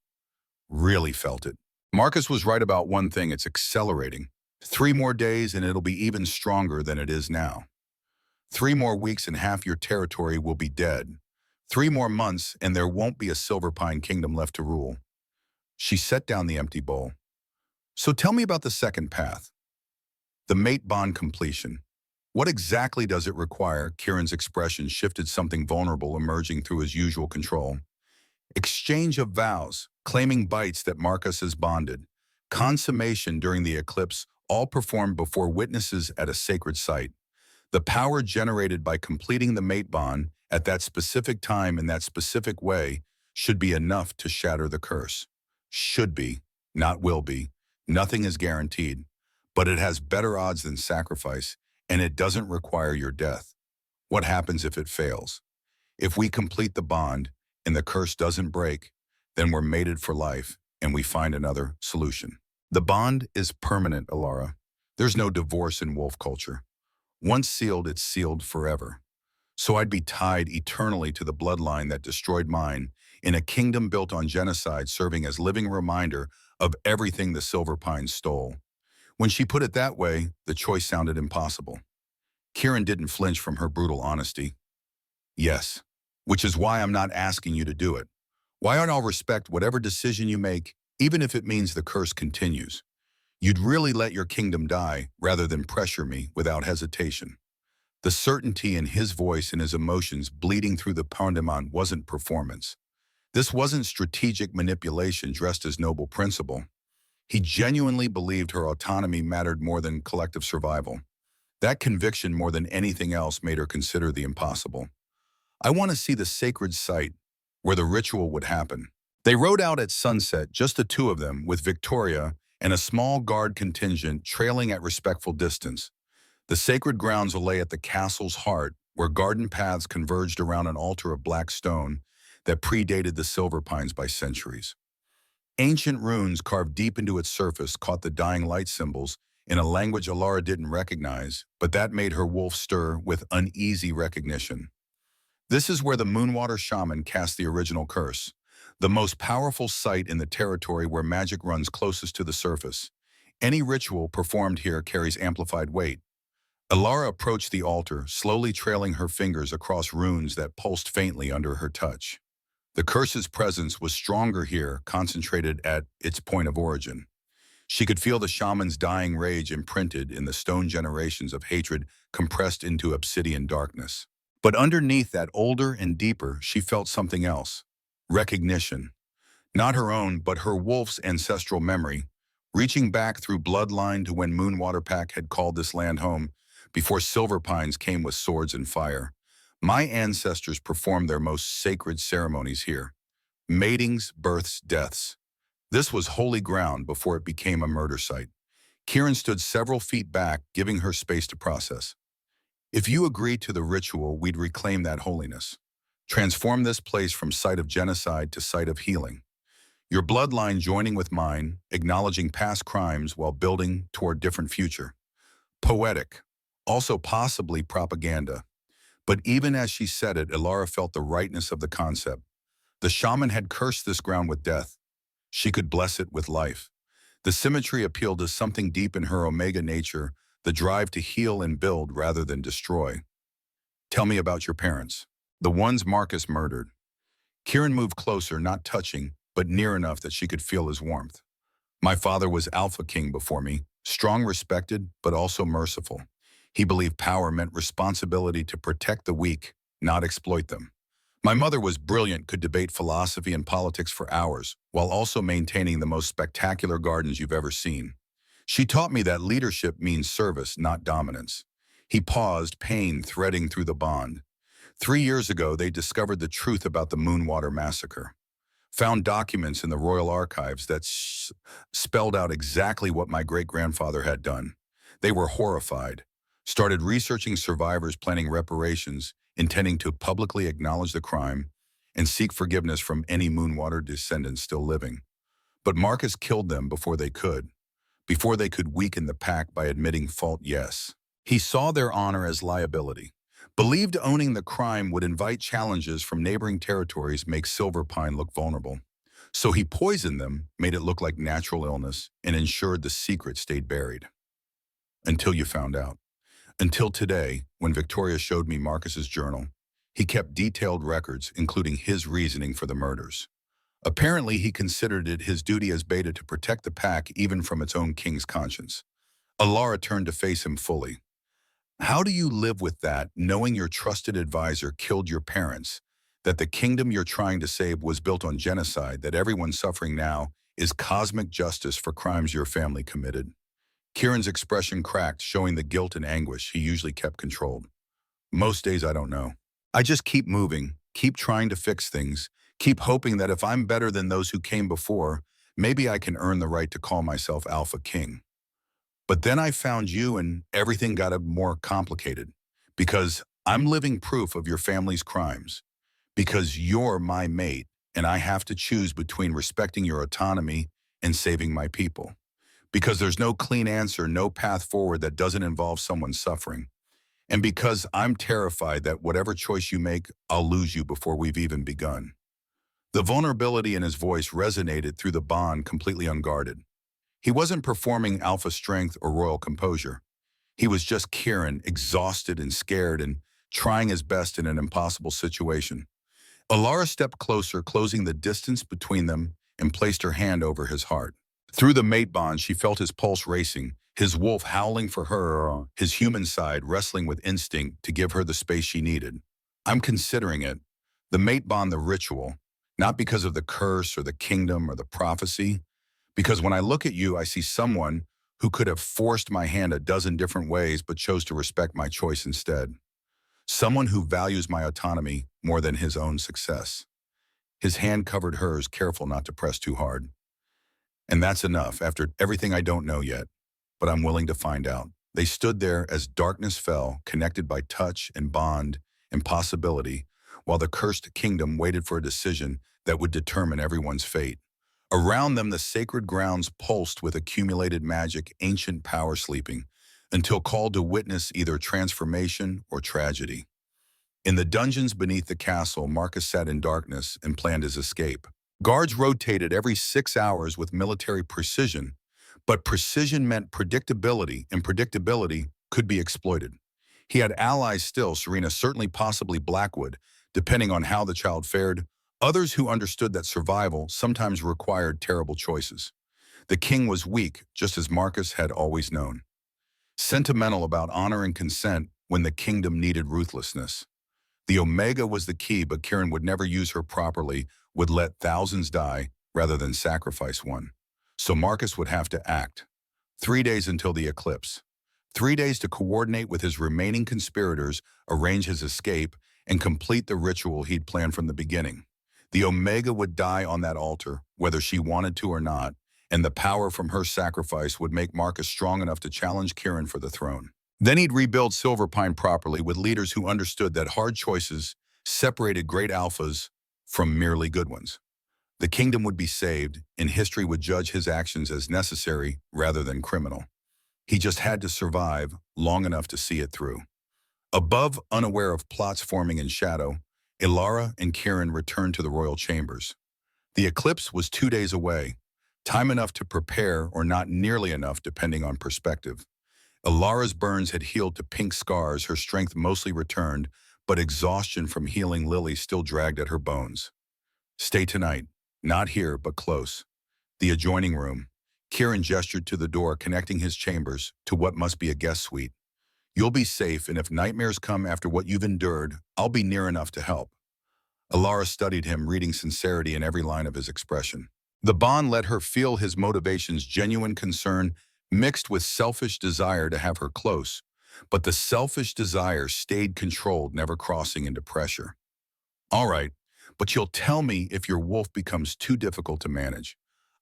Really felt it. Marcus was right about one thing, it's accelerating. 3 more days and it'll be even stronger than it is now. 3 more weeks and half your territory will be dead. 3 more months and there won't be a Silver Pine kingdom left to rule. She set down the empty bowl. So tell me about the second path. The mate bond completion. What exactly does it require? Kieran's expression shifted, something vulnerable emerging through his usual control. Exchange of vows, claiming bites that Marcus has bonded, consummation during the eclipse, all performed before witnesses at a sacred site. The power generated by completing the mate bond at that specific time in that specific way should be enough to shatter the curse. Should be, not will be. Nothing is guaranteed, but it has better odds than sacrifice, and it doesn't require your death. What happens if it fails? If we complete the bond and the curse doesn't break, then we're mated for life and we find another solution. The bond is permanent, Alara. There's no divorce in wolf culture. Once sealed, it's sealed forever. So I'd be tied eternally to the bloodline that destroyed mine in a kingdom built on genocide, serving as living reminder of everything the Silver Pines stole. When she put it that way, the choice sounded impossible. Kieran didn't flinch from her brutal honesty. Yes, which is why I'm not asking you to do it. Why I'll respect whatever decision you make, even if it means the curse continues. You'd really let your kingdom die rather than pressure me without hesitation. The certainty in his voice and his emotions bleeding through the pandemon wasn't performance. This wasn't strategic manipulation dressed as noble principle. He genuinely believed her autonomy mattered more than collective survival. That conviction, more than anything else, made her consider the impossible. I want to see the sacred site where the ritual would happen. They rode out at sunset, just the two of them, with Victoria and a small guard contingent trailing at respectful distance. The sacred grounds lay at the castle's heart, where garden paths converged around an altar of black stone that predated the Silver Pines by centuries. Ancient runes carved deep into its surface caught the dying light symbols in a language Alara didn't recognize, but that made her wolf stir with uneasy recognition. This is where the Moonwater Shaman cast the original curse, the most powerful site in the territory where magic runs closest to the surface. Any ritual performed here carries amplified weight. Alara approached the altar, slowly trailing her fingers across runes that pulsed faintly under her touch. The curse's presence was stronger here, concentrated at its point of origin. She could feel the shaman's dying rage imprinted in the stone, generations of hatred compressed into obsidian darkness. But underneath that, older and deeper, she felt something else. Recognition. Not her own, but her wolf's ancestral memory, reaching back through bloodline to when Moonwater Pack had called this land home, before Silver Pines came with swords and fire. My ancestors performed their most sacred ceremonies here. Matings, births, deaths. This was holy ground before it became a murder site. Kieran stood several feet back, giving her space to process. If you agreed to the ritual, we'd reclaim that holiness. Transform this place from site of genocide to site of healing. Your bloodline joining with mine, acknowledging past crimes while building toward different future. Poetic. Also possibly propaganda. But even as she said it, Alara felt the rightness of the concept. The shaman had cursed this ground with death. She could bless it with life. The symmetry appealed to something deep in her Omega nature, the drive to heal and build rather than destroy. Tell me about your parents. The ones Marcus murdered. Kieran moved closer, not touching, but near enough that she could feel his warmth. My father was AlphaKing before me, strong, respected, but also merciful. He believed power meant responsibility to protect the weak, not exploit them. My mother was brilliant, could debate philosophy and politics for hours, while also maintaining the most spectacular gardens you've ever seen. She taught me that leadership means service, not dominance. He paused, pain threading through the bond. 3 years ago, they discovered the truth about the Moonwater Massacre. Found documents in the Royal Archives that spelled out exactly what my great-grandfather had done. They were horrified. Started researching survivors, planning reparations, intending to publicly acknowledge the crime and seek forgiveness from any Moonwater descendants still living. But Marcus killed them before they could weaken the pack by admitting fault. Yes. He saw their honor as liability. Believed owning the crime would invite challenges from neighboring territories, make Silverpine look vulnerable. So he poisoned them, made it look like natural illness, and ensured the secret stayed buried. Until you found out. Until today, when Victoria showed me Marcus's journal, he kept detailed records, including his reasoning for the murders. Apparently, he considered it his duty as Beta to protect the pack even from its own king's conscience. Alara turned to face him fully. How do you live with that, knowing your trusted advisor killed your parents, that the kingdom you're trying to save was built on genocide, that everyone suffering now is cosmic justice for crimes your family committed? Kieran's expression cracked, showing the guilt and anguish he usually kept controlled. Most days I don't know. I just keep moving, keep trying to fix things, keep hoping that if I'm better than those who came before, maybe I can earn the right to call myself Alpha King. But then I found you and everything got more complicated. Because I'm living proof of your family's crimes. Because you're my mate, and I have to choose between respecting your autonomy and saving my people. Because there's no clean answer, no path forward that doesn't involve someone suffering. And because I'm terrified that whatever choice you make, I'll lose you before we've even begun. The vulnerability in his voice resonated through the bond, completely unguarded. He wasn't performing alpha strength or royal composure. He was just Kieran, exhausted and scared and trying his best in an impossible situation. Alara stepped closer, closing the distance between them, and placed her hand over his heart. Through the mate bond, she felt his pulse racing, his wolf howling for her, his human side wrestling with instinct to give her the space she needed. I'm considering it. The mate bond, the ritual, not because of the curse or the kingdom or the prophecy, because when I look at you, I see someone who could have forced my hand a dozen different ways but chose to respect my choice instead. Someone who values my autonomy more than his own success. His hand covered hers, careful not to press too hard. And that's enough, after everything I don't know yet, but I'm willing to find out. They stood there as darkness fell, connected by touch and bond and possibility, while the cursed kingdom waited for a decision that would determine everyone's fate. Around them, the sacred grounds pulsed with accumulated magic, ancient power sleeping, until called to witness either transformation or tragedy. In the dungeons beneath the castle, Marcus sat in darkness and planned his escape. Guards rotated every 6 hours with military precision, but precision meant predictability, and predictability could be exploited. He had allies still, Serena, certainly possibly Blackwood, depending on how the child fared, others who understood that survival sometimes required terrible choices. The king was weak, just as Marcus had always known. Sentimental about honor and consent when the kingdom needed ruthlessness. The Omega was the key, but Kieran would never use her properly, would let thousands die rather than sacrifice one. So Marcus would have to act. 3 days until the eclipse. 3 days to coordinate with his remaining conspirators, arrange his escape, and complete the ritual he'd planned from the beginning. The Omega would die on that altar, whether she wanted to or not, and the power from her sacrifice would make Marcus strong enough to challenge Kieran for the throne. Then he'd rebuild Silverpine properly with leaders who understood that hard choices separated great alphas from merely good ones. The kingdom would be saved, and history would judge his actions as necessary rather than criminal. He just had to survive long enough to see it through. Above, unaware of plots forming in shadow, Alara and Kieran returned to the royal chambers. The eclipse was 2 days away. Time enough to prepare or not nearly enough depending on perspective. Alara's burns had healed to pink scars, her strength mostly returned, but exhaustion from healing Lily still dragged at her bones. Stay tonight. Not here, but close. The adjoining room. Kieran gestured to the door connecting his chambers to what must be a guest suite. You'll be safe, and if nightmares come after what you've endured, I'll be near enough to help. Alara studied him, reading sincerity in every line of his expression. The bond let her feel his motivations, genuine concern mixed with selfish desire to have her close, but the selfish desire stayed controlled, never crossing into pressure. All right, but you'll tell me if your wolf becomes too difficult to manage.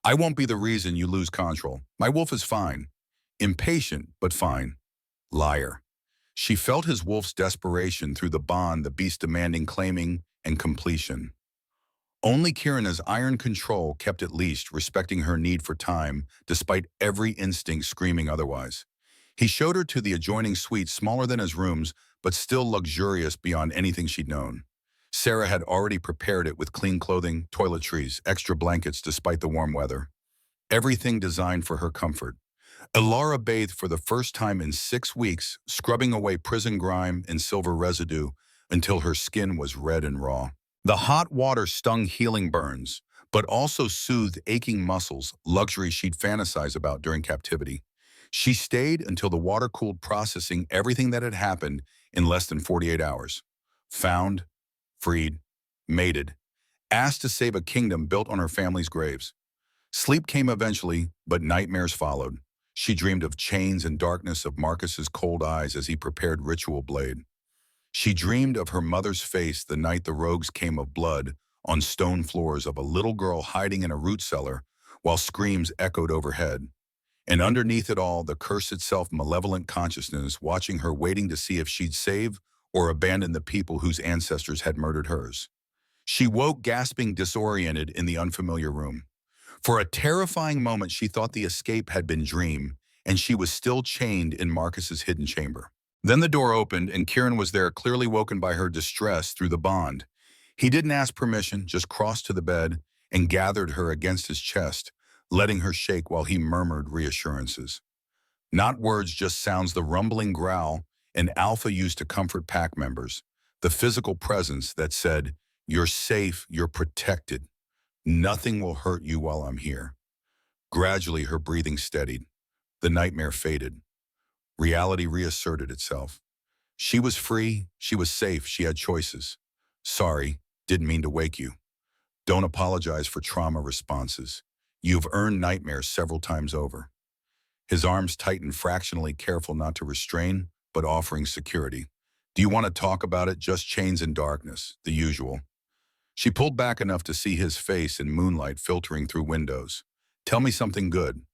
I won't be the reason you lose control. My wolf is fine. Impatient, but fine. Liar. She felt his wolf's desperation through the bond, the beast demanding claiming and completion. Only Kieran's iron control kept at least, respecting her need for time, despite every instinct screaming otherwise. He showed her to the adjoining suite, smaller than his rooms, but still luxurious beyond anything she'd known. Sarah had already prepared it with clean clothing, toiletries, extra blankets despite the warm weather. Everything designed for her comfort. Alara bathed for the first time in 6 weeks, scrubbing away prison grime and silver residue until her skin was red and raw. The hot water stung healing burns, but also soothed aching muscles, luxury she'd fantasize about during captivity. She stayed until the water cooled, processing everything that had happened in less than 48 hours. Found, freed, mated, asked to save a kingdom built on her family's graves. Sleep came eventually, but nightmares followed. She dreamed of chains and darkness, of Marcus's cold eyes as he prepared ritual blade. She dreamed of her mother's face the night the rogues came, of blood on stone floors, of a little girl hiding in a root cellar while screams echoed overhead. And underneath it all, the curse itself, malevolent consciousness watching her, waiting to see if she'd save or abandon the people whose ancestors had murdered hers. She woke gasping, disoriented in the unfamiliar room. For a terrifying moment, she thought the escape had been dream, and she was still chained in Marcus's hidden chamber. Then the door opened, and Kieran was there, clearly woken by her distress through the bond. He didn't ask permission, just crossed to the bed and gathered her against his chest, letting her shake while he murmured reassurances. Not words, just sounds, the rumbling growl an Alpha used to comfort pack members, the physical presence that said, "You're safe, you're protected. Nothing will hurt you while I'm here." Gradually, her breathing steadied. The nightmare faded. Reality reasserted itself. She was free, she was safe, she had choices. Sorry, didn't mean to wake you. Don't apologize for trauma responses. You've earned nightmares several times over. His arms tightened, fractionally, careful not to restrain, but offering security. Do you want to talk about it? Just chains and darkness, the usual. She pulled back enough to see his face in moonlight filtering through windows. Tell me something good.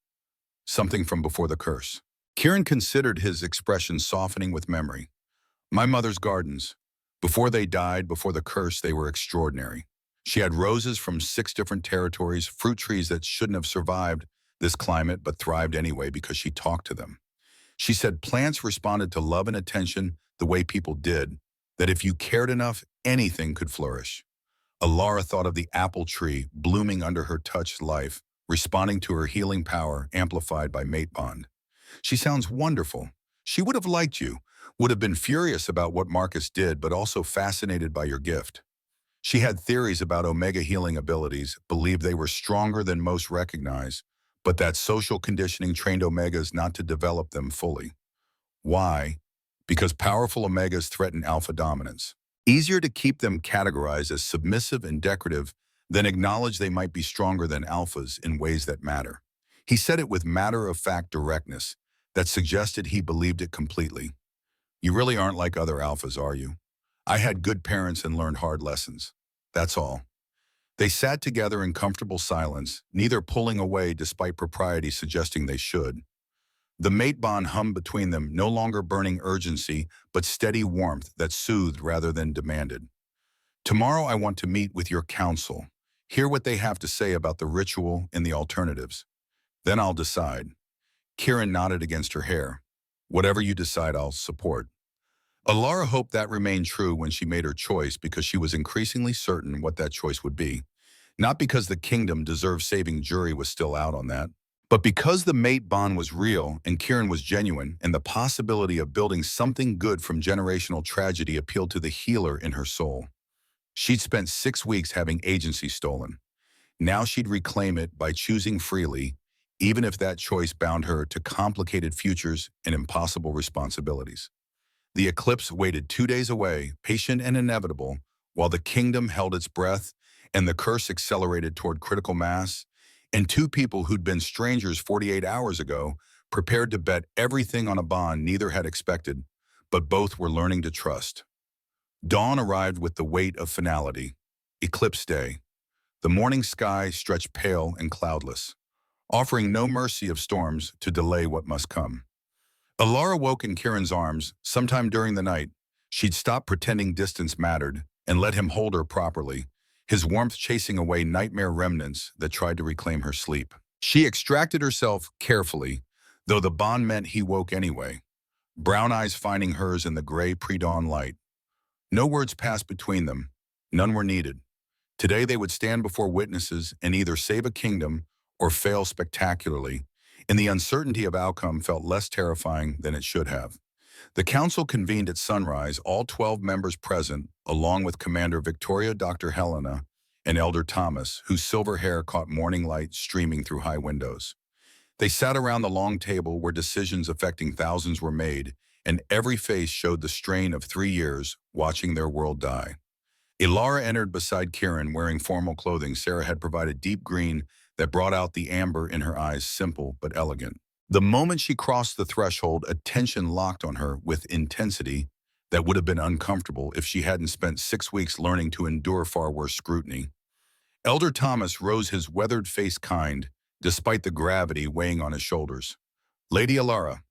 Something from before the curse. Kieran considered, his expression softening with memory. My mother's gardens. Before they died, before the curse, they were extraordinary. She had roses from 6 different territories, fruit trees that shouldn't have survived this climate but thrived anyway because she talked to them. She said plants responded to love and attention the way people did, that if you cared enough, anything could flourish. Alara thought of the apple tree blooming under her touched life, responding to her healing power amplified by mate bond. She sounds wonderful. She would have liked you, would have been furious about what Marcus did, but also fascinated by your gift. She had theories about Omega healing abilities, believed they were stronger than most recognize, but that social conditioning trained Omegas not to develop them fully. Why? Because powerful Omegas threaten Alpha dominance. Easier to keep them categorized as submissive and decorative than acknowledge they might be stronger than Alphas in ways that matter. He said it with matter-of-fact directness that suggested he believed it completely. You really aren't like other Alphas, are you? I had good parents and learned hard lessons. That's all. They sat together in comfortable silence, neither pulling away despite propriety suggesting they should. The mate bond hummed between them, no longer burning urgency, but steady warmth that soothed rather than demanded. Tomorrow I want to meet with your council, hear what they have to say about the ritual and the alternatives. Then I'll decide. Kieran nodded against her hair. Whatever you decide, I'll support. Alara hoped that remained true when she made her choice, because she was increasingly certain what that choice would be. Not because the kingdom deserved saving jury was still out on that, but because the mate bond was real and Kieran was genuine, and the possibility of building something good from generational tragedy appealed to the healer in her soul. She'd spent 6 weeks having agency stolen. Now she'd reclaim it by choosing freely, even if that choice bound her to complicated futures and impossible responsibilities. The eclipse waited 2 days away, patient and inevitable, while the kingdom held its breath and the curse accelerated toward critical mass, and two people who'd been strangers 48 hours ago prepared to bet everything on a bond neither had expected, but both were learning to trust. Dawn arrived with the weight of finality. Eclipse day. The morning sky stretched pale and cloudless, offering no mercy of storms to delay what must come. Alara woke in Kieran's arms sometime during the night. She'd stopped pretending distance mattered and let him hold her properly, his warmth chasing away nightmare remnants that tried to reclaim her sleep. She extracted herself carefully, though the bond meant he woke anyway, brown eyes finding hers in the gray pre-dawn light. No words passed between them. None were needed. Today they would stand before witnesses and either save a kingdom or fail spectacularly, and the uncertainty of outcome felt less terrifying than it should have. The council convened at sunrise, all 12 members present, along with Commander Victoria, Dr. Helena, and Elder Thomas, whose silver hair caught morning light streaming through high windows. They sat around the long table where decisions affecting thousands were made, and every face showed the strain of 3 years watching their world die. Ilara entered beside Kieran, wearing formal clothing Sarah had provided, deep green that brought out the amber in her eyes, simple but elegant. The moment she crossed the threshold, attention locked on her with intensity that would have been uncomfortable if she hadn't spent 6 weeks learning to endure far worse scrutiny. Elder Thomas rose, his weathered face kind, despite the gravity weighing on his shoulders. Lady Alara,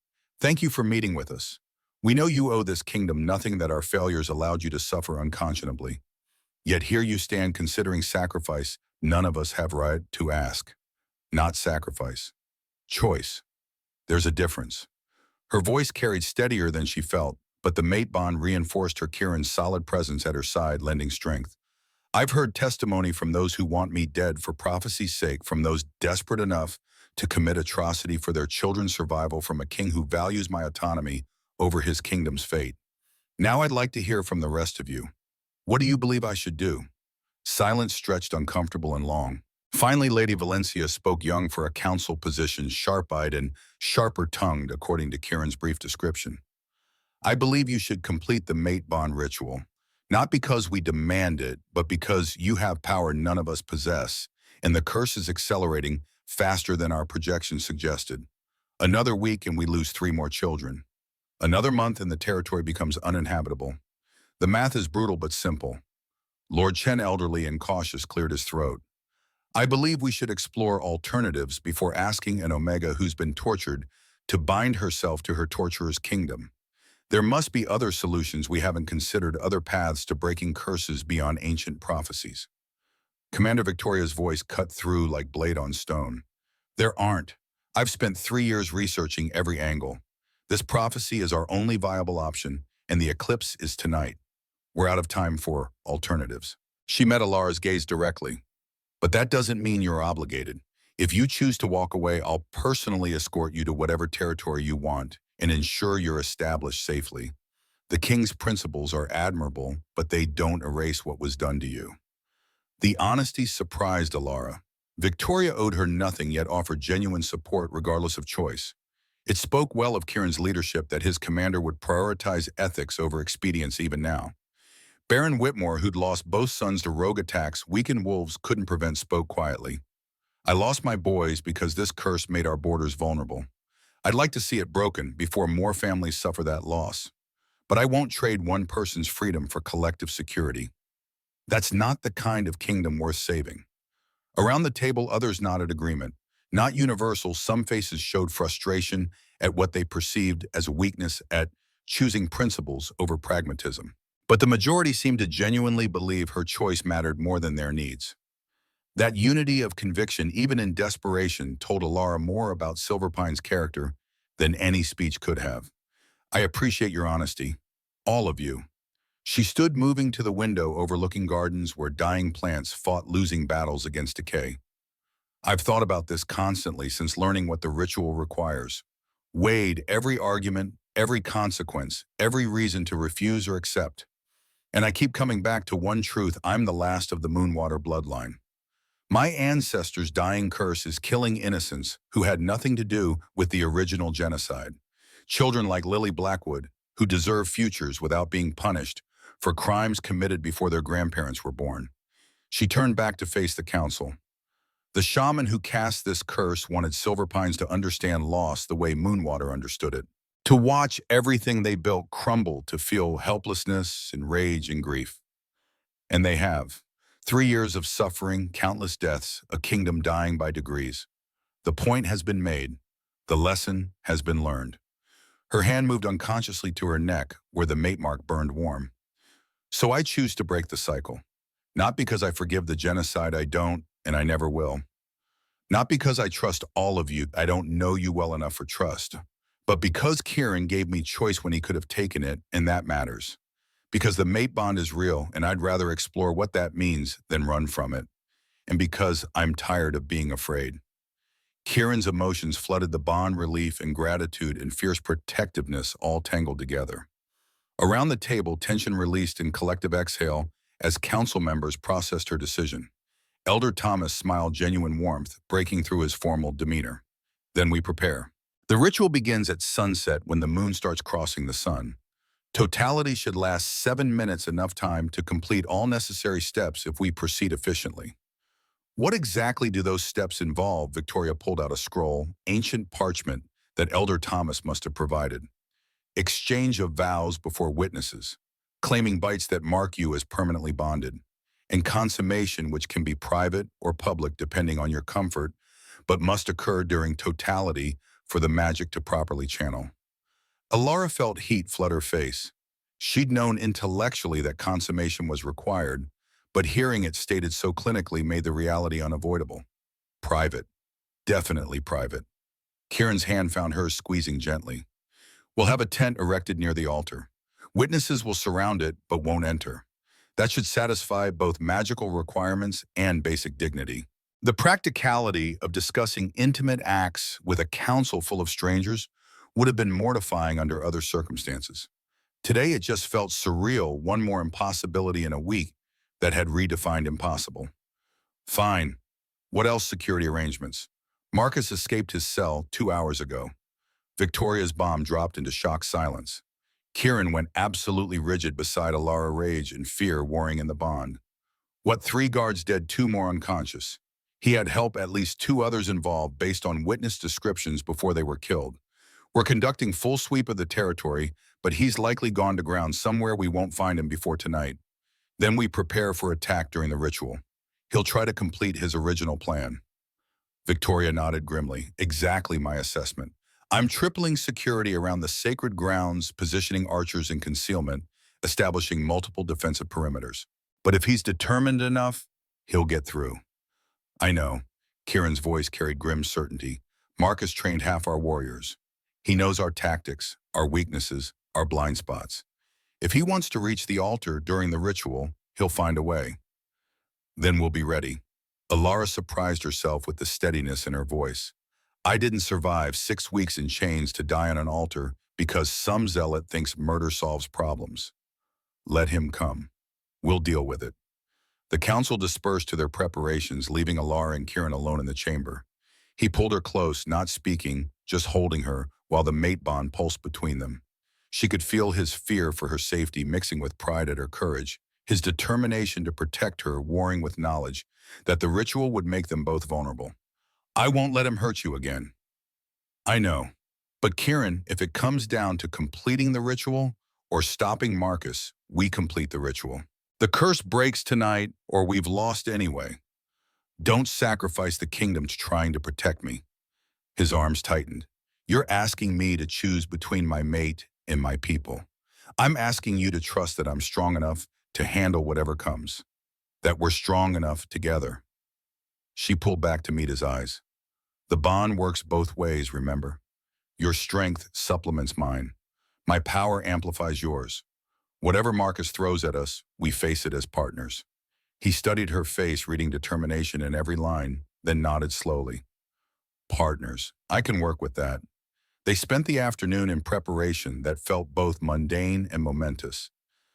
thank you for meeting with us. We know you owe this kingdom nothing, that our failures allowed you to suffer unconscionably. Yet here you stand considering sacrifice none of us have right to ask. Not sacrifice. Choice. There's a difference. Her voice carried steadier than she felt, but the mate bond reinforced her, Kieran's solid presence at her side, lending strength. I've heard testimony from those who want me dead for prophecy's sake, from those desperate enough to commit atrocity for their children's survival, from a king who values my autonomy over his kingdom's fate. Now I'd like to hear from the rest of you. What do you believe I should do? Silence stretched uncomfortable and long. Finally, Lady Valencia spoke, young for a council position, sharp-eyed and sharper-tongued, according to Kieran's brief description. I believe you should complete the mate bond ritual, not because we demand it, but because you have power none of us possess, and the curse is accelerating faster than our projections suggested. Another week and we lose 3 more children. Another month and the territory becomes uninhabitable. The math is brutal but simple. Lord Chen, elderly and cautious, cleared his throat. I believe we should explore alternatives before asking an Omega who's been tortured to bind herself to her torturer's kingdom. There must be other solutions we haven't considered, other paths to breaking curses beyond ancient prophecies. Commander Victoria's voice cut through like blade on stone. There aren't. I've spent 3 years researching every angle. This prophecy is our only viable option, and the eclipse is tonight. We're out of time for alternatives. She met Alara's gaze directly. But that doesn't mean you're obligated. If you choose to walk away, I'll personally escort you to whatever territory you want and ensure you're established safely. The king's principles are admirable, but they don't erase what was done to you. The honesty surprised Alara. Victoria owed her nothing, yet offered genuine support regardless of choice. It spoke well of Kieran's leadership that his commander would prioritize ethics over expedience even now. Baron Whitmore, who'd lost both sons to rogue attacks weakened wolves couldn't prevent, spoke quietly. I lost my boys because this curse made our borders vulnerable. I'd like to see it broken before more families suffer that loss. But I won't trade one person's freedom for collective security. That's not the kind of kingdom worth saving. Around the table, others nodded agreement. Not universal, some faces showed frustration at what they perceived as a weakness, at choosing principles over pragmatism. But the majority seemed to genuinely believe her choice mattered more than their needs. That unity of conviction, even in desperation, told Alara more about Silverpine's character than any speech could have. I appreciate your honesty, all of you. She stood moving to the window overlooking gardens where dying plants fought losing battles against decay. I've thought about this constantly since learning what the ritual requires. Weighed every argument, every consequence, every reason to refuse or accept. And I keep coming back to one truth: I'm the last of the Moonwater bloodline. My ancestors' dying curse is killing innocents who had nothing to do with the original genocide. Children like Lily Blackwood, who deserve futures without being punished for crimes committed before their grandparents were born. She turned back to face the council. The shaman who cast this curse wanted Silver Pines to understand loss the way Moonwater understood it. To watch everything they built crumble, to feel helplessness and rage and grief. And they have. 3 years of suffering, countless deaths, a kingdom dying by degrees. The point has been made. The lesson has been learned. Her hand moved unconsciously to her neck, where the mate mark burned warm. So I choose to break the cycle. Not because I forgive the genocide, I don't, and I never will. Not because I trust all of you, I don't know you well enough for trust. But because Kieran gave me choice when he could have taken it, and that matters. Because the mate bond is real, and I'd rather explore what that means than run from it. And because I'm tired of being afraid. Kieran's emotions flooded the bond: relief and gratitude and fierce protectiveness all tangled together. Around the table, tension released in collective exhale as council members processed her decision. Elder Thomas smiled genuine warmth, breaking through his formal demeanor. Then we prepare. The ritual begins at sunset when the moon starts crossing the sun. Totality should last 7 minutes, enough time to complete all necessary steps if we proceed efficiently. What exactly do those steps involve? Victoria pulled out a scroll, ancient parchment that Elder Thomas must have provided. Exchange of vows before witnesses, claiming bites that mark you as permanently bonded, and consummation, which can be private or public depending on your comfort, but must occur during totality for the magic to properly channel. Alara felt heat flood her face. She'd known intellectually that consummation was required, but hearing it stated so clinically made the reality unavoidable. Private. Definitely private. Kieran's hand found hers, squeezing gently. We'll have a tent erected near the altar. Witnesses will surround it, but won't enter. That should satisfy both magical requirements and basic dignity. The practicality of discussing intimate acts with a council full of strangers would have been mortifying under other circumstances. Today it just felt surreal, one more impossibility in a week that had redefined impossible. Fine. What else? Security arrangements. Marcus escaped his cell 2 hours ago. Victoria's bomb dropped into shocked silence. Kieran went absolutely rigid beside Alara, rage and fear warring in the bond. What, 3 guards dead, 2 more unconscious? He had help at least 2 others involved based on witness descriptions before they were killed. We're conducting full sweep of the territory, but he's likely gone to ground somewhere. We won't find him before tonight. Then we prepare for attack during the ritual. He'll try to complete his original plan. Victoria nodded grimly. Exactly my assessment. I'm tripling security around the sacred grounds, positioning archers in concealment, establishing multiple defensive perimeters. But if he's determined enough, he'll get through. I know. Kieran's voice carried grim certainty. Marcus trained half our warriors. He knows our tactics, our weaknesses, our blind spots. If he wants to reach the altar during the ritual, he'll find a way. Then we'll be ready. Alara surprised herself with the steadiness in her voice. I didn't survive 6 weeks in chains to die on an altar because some zealot thinks murder solves problems. Let him come. We'll deal with it. The council dispersed to their preparations, leaving Alara and Kieran alone in the chamber. He pulled her close, not speaking, just holding her, while the mate bond pulsed between them. She could feel his fear for her safety mixing with pride at her courage, his determination to protect her warring with knowledge that the ritual would make them both vulnerable. I won't let him hurt you again. I know. But Kieran, if it comes down to completing the ritual or stopping Marcus, we complete the ritual. The curse breaks tonight, or we've lost anyway. Don't sacrifice the kingdom to trying to protect me. His arms tightened. You're asking me to choose between my mate and my people. I'm asking you to trust that I'm strong enough to handle whatever comes. That we're strong enough together. She pulled back to meet his eyes. The bond works both ways, remember? Your strength supplements mine. My power amplifies yours. Whatever Marcus throws at us, we face it as partners. He studied her face, reading determination in every line, then nodded slowly. Partners. I can work with that. They spent the afternoon in preparation that felt both mundane and momentous.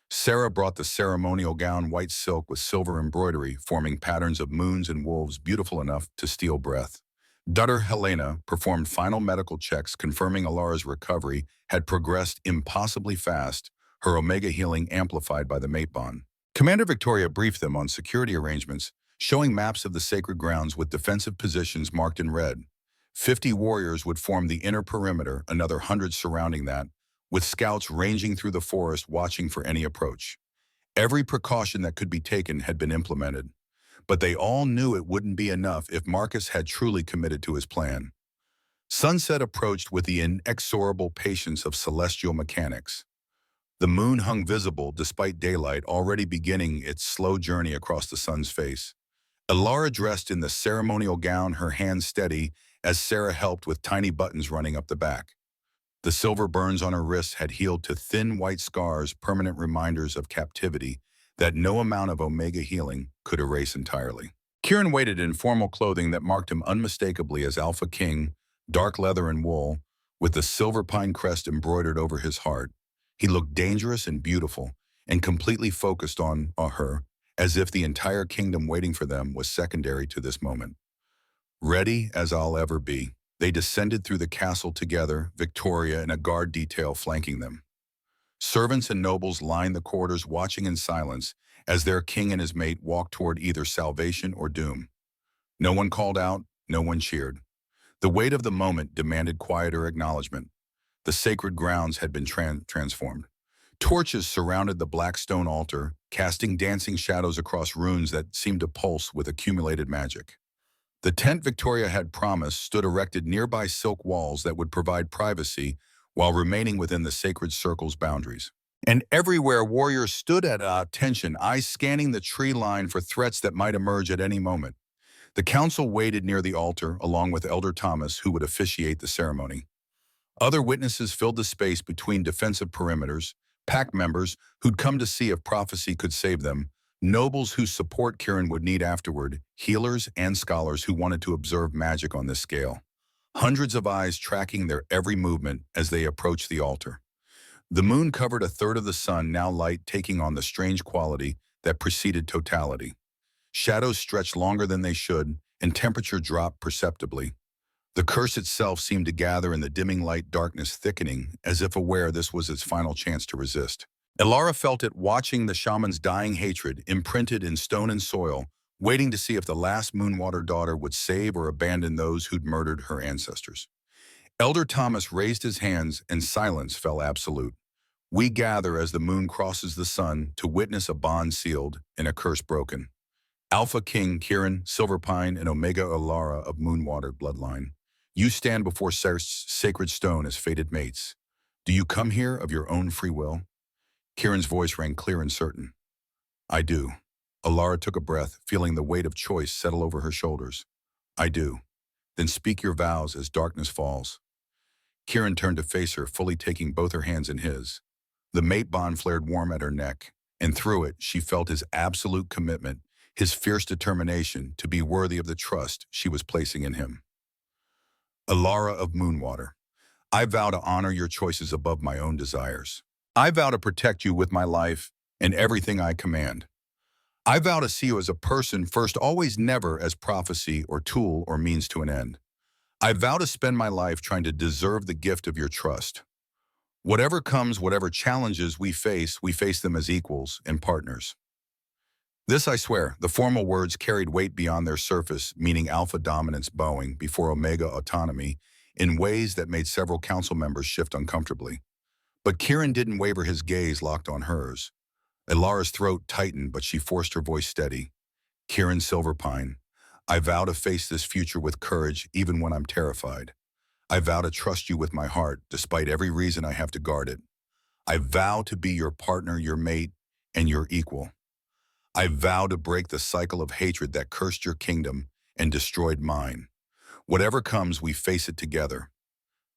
Sarah brought the ceremonial gown, white silk with silver embroidery, forming patterns of moons and wolves beautiful enough to steal breath. Daughter Helena performed final medical checks confirming Alara's recovery had progressed impossibly fast, her Omega healing amplified by the mate bond. Commander Victoria briefed them on security arrangements, showing maps of the sacred grounds with defensive positions marked in red. 50 warriors would form the inner perimeter, another 100 surrounding that, with scouts ranging through the forest watching for any approach. Every precaution that could be taken had been implemented, but they all knew it wouldn't be enough if Marcus had truly committed to his plan. Sunset approached with the inexorable patience of celestial mechanics. The moon hung visible despite daylight already beginning its slow journey across the sun's face. Alara dressed in the ceremonial gown, her hands steady as Sarah helped with tiny buttons running up the back. The silver burns on her wrists had healed to thin white scars, permanent reminders of captivity that no amount of Omega healing could erase entirely. Kieran waited in formal clothing that marked him unmistakably as Alpha King, dark leather and wool, with the silver pine crest embroidered over his heart. He looked dangerous and beautiful, and completely focused on her, as if the entire kingdom waiting for them was secondary to this moment. Ready as I'll ever be. They descended through the castle together, Victoria and a guard detail flanking them. Servants and nobles lined the corridors watching in silence as their king and his mate walked toward either salvation or doom. No one called out, no one cheered. The weight of the moment demanded quieter acknowledgement. The sacred grounds had been transformed. Torches surrounded the black stone altar, casting dancing shadows across runes that seemed to pulse with accumulated magic. The tent Victoria had promised stood erected nearby silk walls that would provide privacy while remaining within the sacred circle's boundaries. And everywhere warriors stood at attention, eyes scanning the tree line for threats that might emerge at any moment. The council waited near the altar, along with Elder Thomas, who would officiate the ceremony. Other witnesses filled the space between defensive perimeters, pack members who'd come to see if prophecy could save them, nobles whose support Kieran would need afterward, healers and scholars who wanted to observe magic on this scale. Hundreds of eyes tracking their every movement as they approached the altar. The moon covered a third of the sun, now light taking on the strange quality that preceded totality. Shadows stretched longer than they should, and temperature dropped perceptibly. The curse itself seemed to gather in the dimming light, darkness thickening, as if aware this was its final chance to resist. Alara felt it, watching the shaman's dying hatred imprinted in stone and soil, waiting to see if the last Moonwater daughter would save or abandon those who'd murdered her ancestors. Elder Thomas raised his hands and silence fell absolute. We gather as the moon crosses the sun to witness a bond sealed and a curse broken. Alpha King Kieran, Silverpine, and Omega Alara of Moonwater bloodline. You stand before sacred stone as fated mates. Do you come here of your own free will? Kieran's voice rang clear and certain. I do. Alara took a breath, feeling the weight of choice settle over her shoulders. I do. Then speak your vows as darkness falls. Kieran turned to face her, fully taking both her hands in his. The mate bond flared warm at her neck, and through it she felt his absolute commitment, his fierce determination to be worthy of the trust she was placing in him. Alara of Moonwater, I vow to honor your choices above my own desires. I vow to protect you with my life and everything I command. I vow to see you as a person first, always, never as prophecy or tool or means to an end. I vow to spend my life trying to deserve the gift of your trust. Whatever comes, whatever challenges we face them as equals and partners. This I swear. The formal words carried weight beyond their surface, meaning alpha dominance bowing before omega autonomy in ways that made several council members shift uncomfortably. But Kieran didn't waver, his gaze locked on hers. Alara's throat tightened, but she forced her voice steady. Kieran Silverpine, I vow to face this future with courage even when I'm terrified. I vow to trust you with my heart, despite every reason I have to guard it. I vow to be your partner, your mate, and your equal. I vow to break the cycle of hatred that cursed your kingdom and destroyed mine. Whatever comes, we face it together.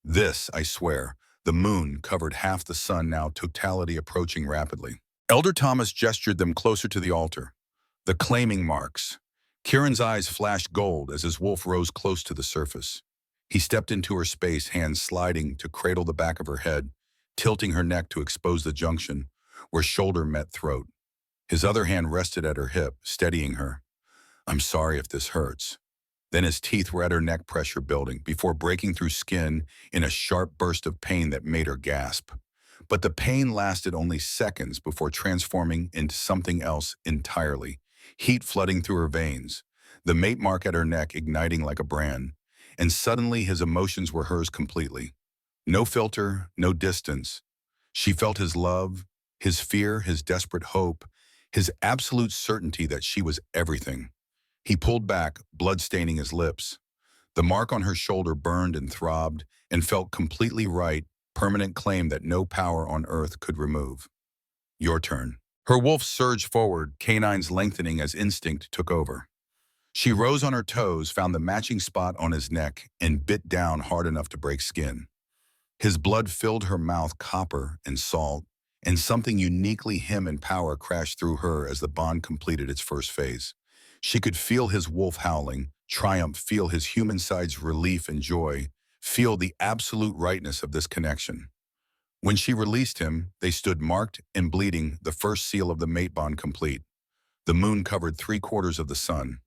This, I swear, The moon covered half the sun now, totality approaching rapidly. Elder Thomas gestured them closer to the altar. The claiming marks. Kieran's eyes flashed gold as his wolf rose close to the surface. He stepped into her space, hands sliding to cradle the back of her head, tilting her neck to expose the junction where shoulder met throat. His other hand rested at her hip, steadying her. "I'm sorry if this hurts." Then his teeth were at her neck, pressure building, before breaking through skin in a sharp burst of pain that made her gasp. But the pain lasted only seconds before transforming into something else entirely, heat flooding through her veins, the mate mark at her neck igniting like a brand. And suddenly his emotions were hers completely. No filter, no distance. She felt his love, his fear, his desperate hope, his absolute certainty that she was everything. He pulled back, blood staining his lips. The mark on her shoulder burned and throbbed and felt completely right, permanent claim that no power on earth could remove. "Your turn." Her wolf surged forward, canines lengthening as instinct took over. She rose on her toes, found the matching spot on his neck, and bit down hard enough to break skin. His blood filled her mouth, copper and salt, and something uniquely him in power crashed through her as the bond completed its first phase. She could feel his wolf howling, triumph, feel his human side's relief and joy, feel the absolute rightness of this connection. When she released him, they stood marked and bleeding, the first seal of the mate bond complete. The moon covered 3/4 of the sun.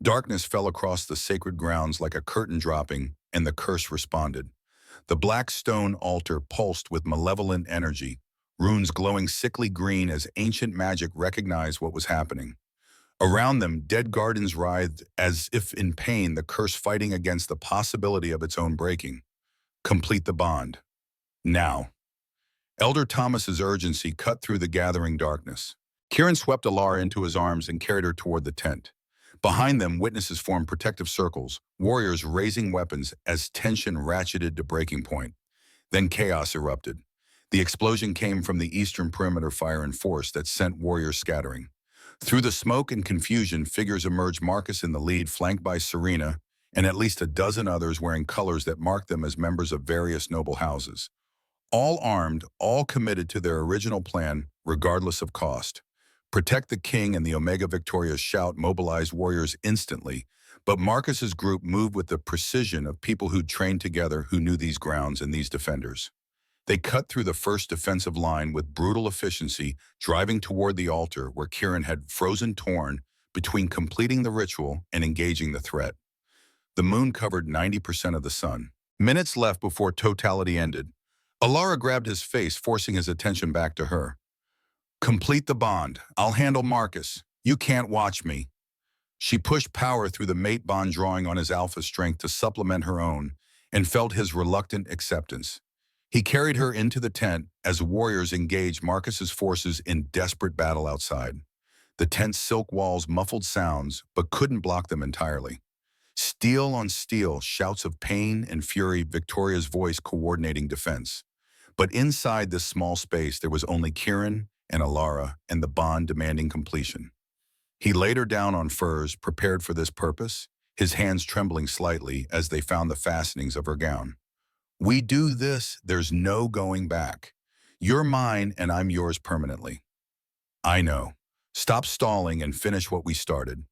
Darkness fell across the sacred grounds like a curtain dropping, and the curse responded. The black stone altar pulsed with malevolent energy, runes glowing sickly green as ancient magic recognized what was happening. Around them, dead gardens writhed as if in pain, the curse fighting against the possibility of its own breaking. Complete the bond. Now. Elder Thomas's urgency cut through the gathering darkness. Kieran swept Alara into his arms and carried her toward the tent. Behind them, witnesses formed protective circles, warriors raising weapons as tension ratcheted to breaking point. Then chaos erupted. The explosion came from the eastern perimeter, fire and force that sent warriors scattering. Through the smoke and confusion, figures emerged, Marcus in the lead, flanked by Serena, and at least a dozen others wearing colors that marked them as members of various noble houses. All armed, all committed to their original plan, regardless of cost. Protect the king and the Omega Victoria's shout mobilized warriors instantly, but Marcus's group moved with the precision of people who'd trained together, who knew these grounds and these defenders. They cut through the first defensive line with brutal efficiency, driving toward the altar where Kieran had frozen torn between completing the ritual and engaging the threat. The moon covered 90% of the sun. Minutes left before totality ended. Alara grabbed his face, forcing his attention back to her. "Complete the bond. I'll handle Marcus. You can't watch me." She pushed power through the mate bond, drawing on his alpha strength to supplement her own, and felt his reluctant acceptance. He carried her into the tent as warriors engaged Marcus's forces in desperate battle outside. The tent's silk walls muffled sounds, but couldn't block them entirely. Steel on steel, shouts of pain and fury, Victoria's voice coordinating defense. But inside this small space, there was only Kieran and Alara, and the bond demanding completion. He laid her down on furs, prepared for this purpose, his hands trembling slightly as they found the fastenings of her gown. "We do this, there's no going back. You're mine and I'm yours permanently." "I know. Stop stalling and finish what we started."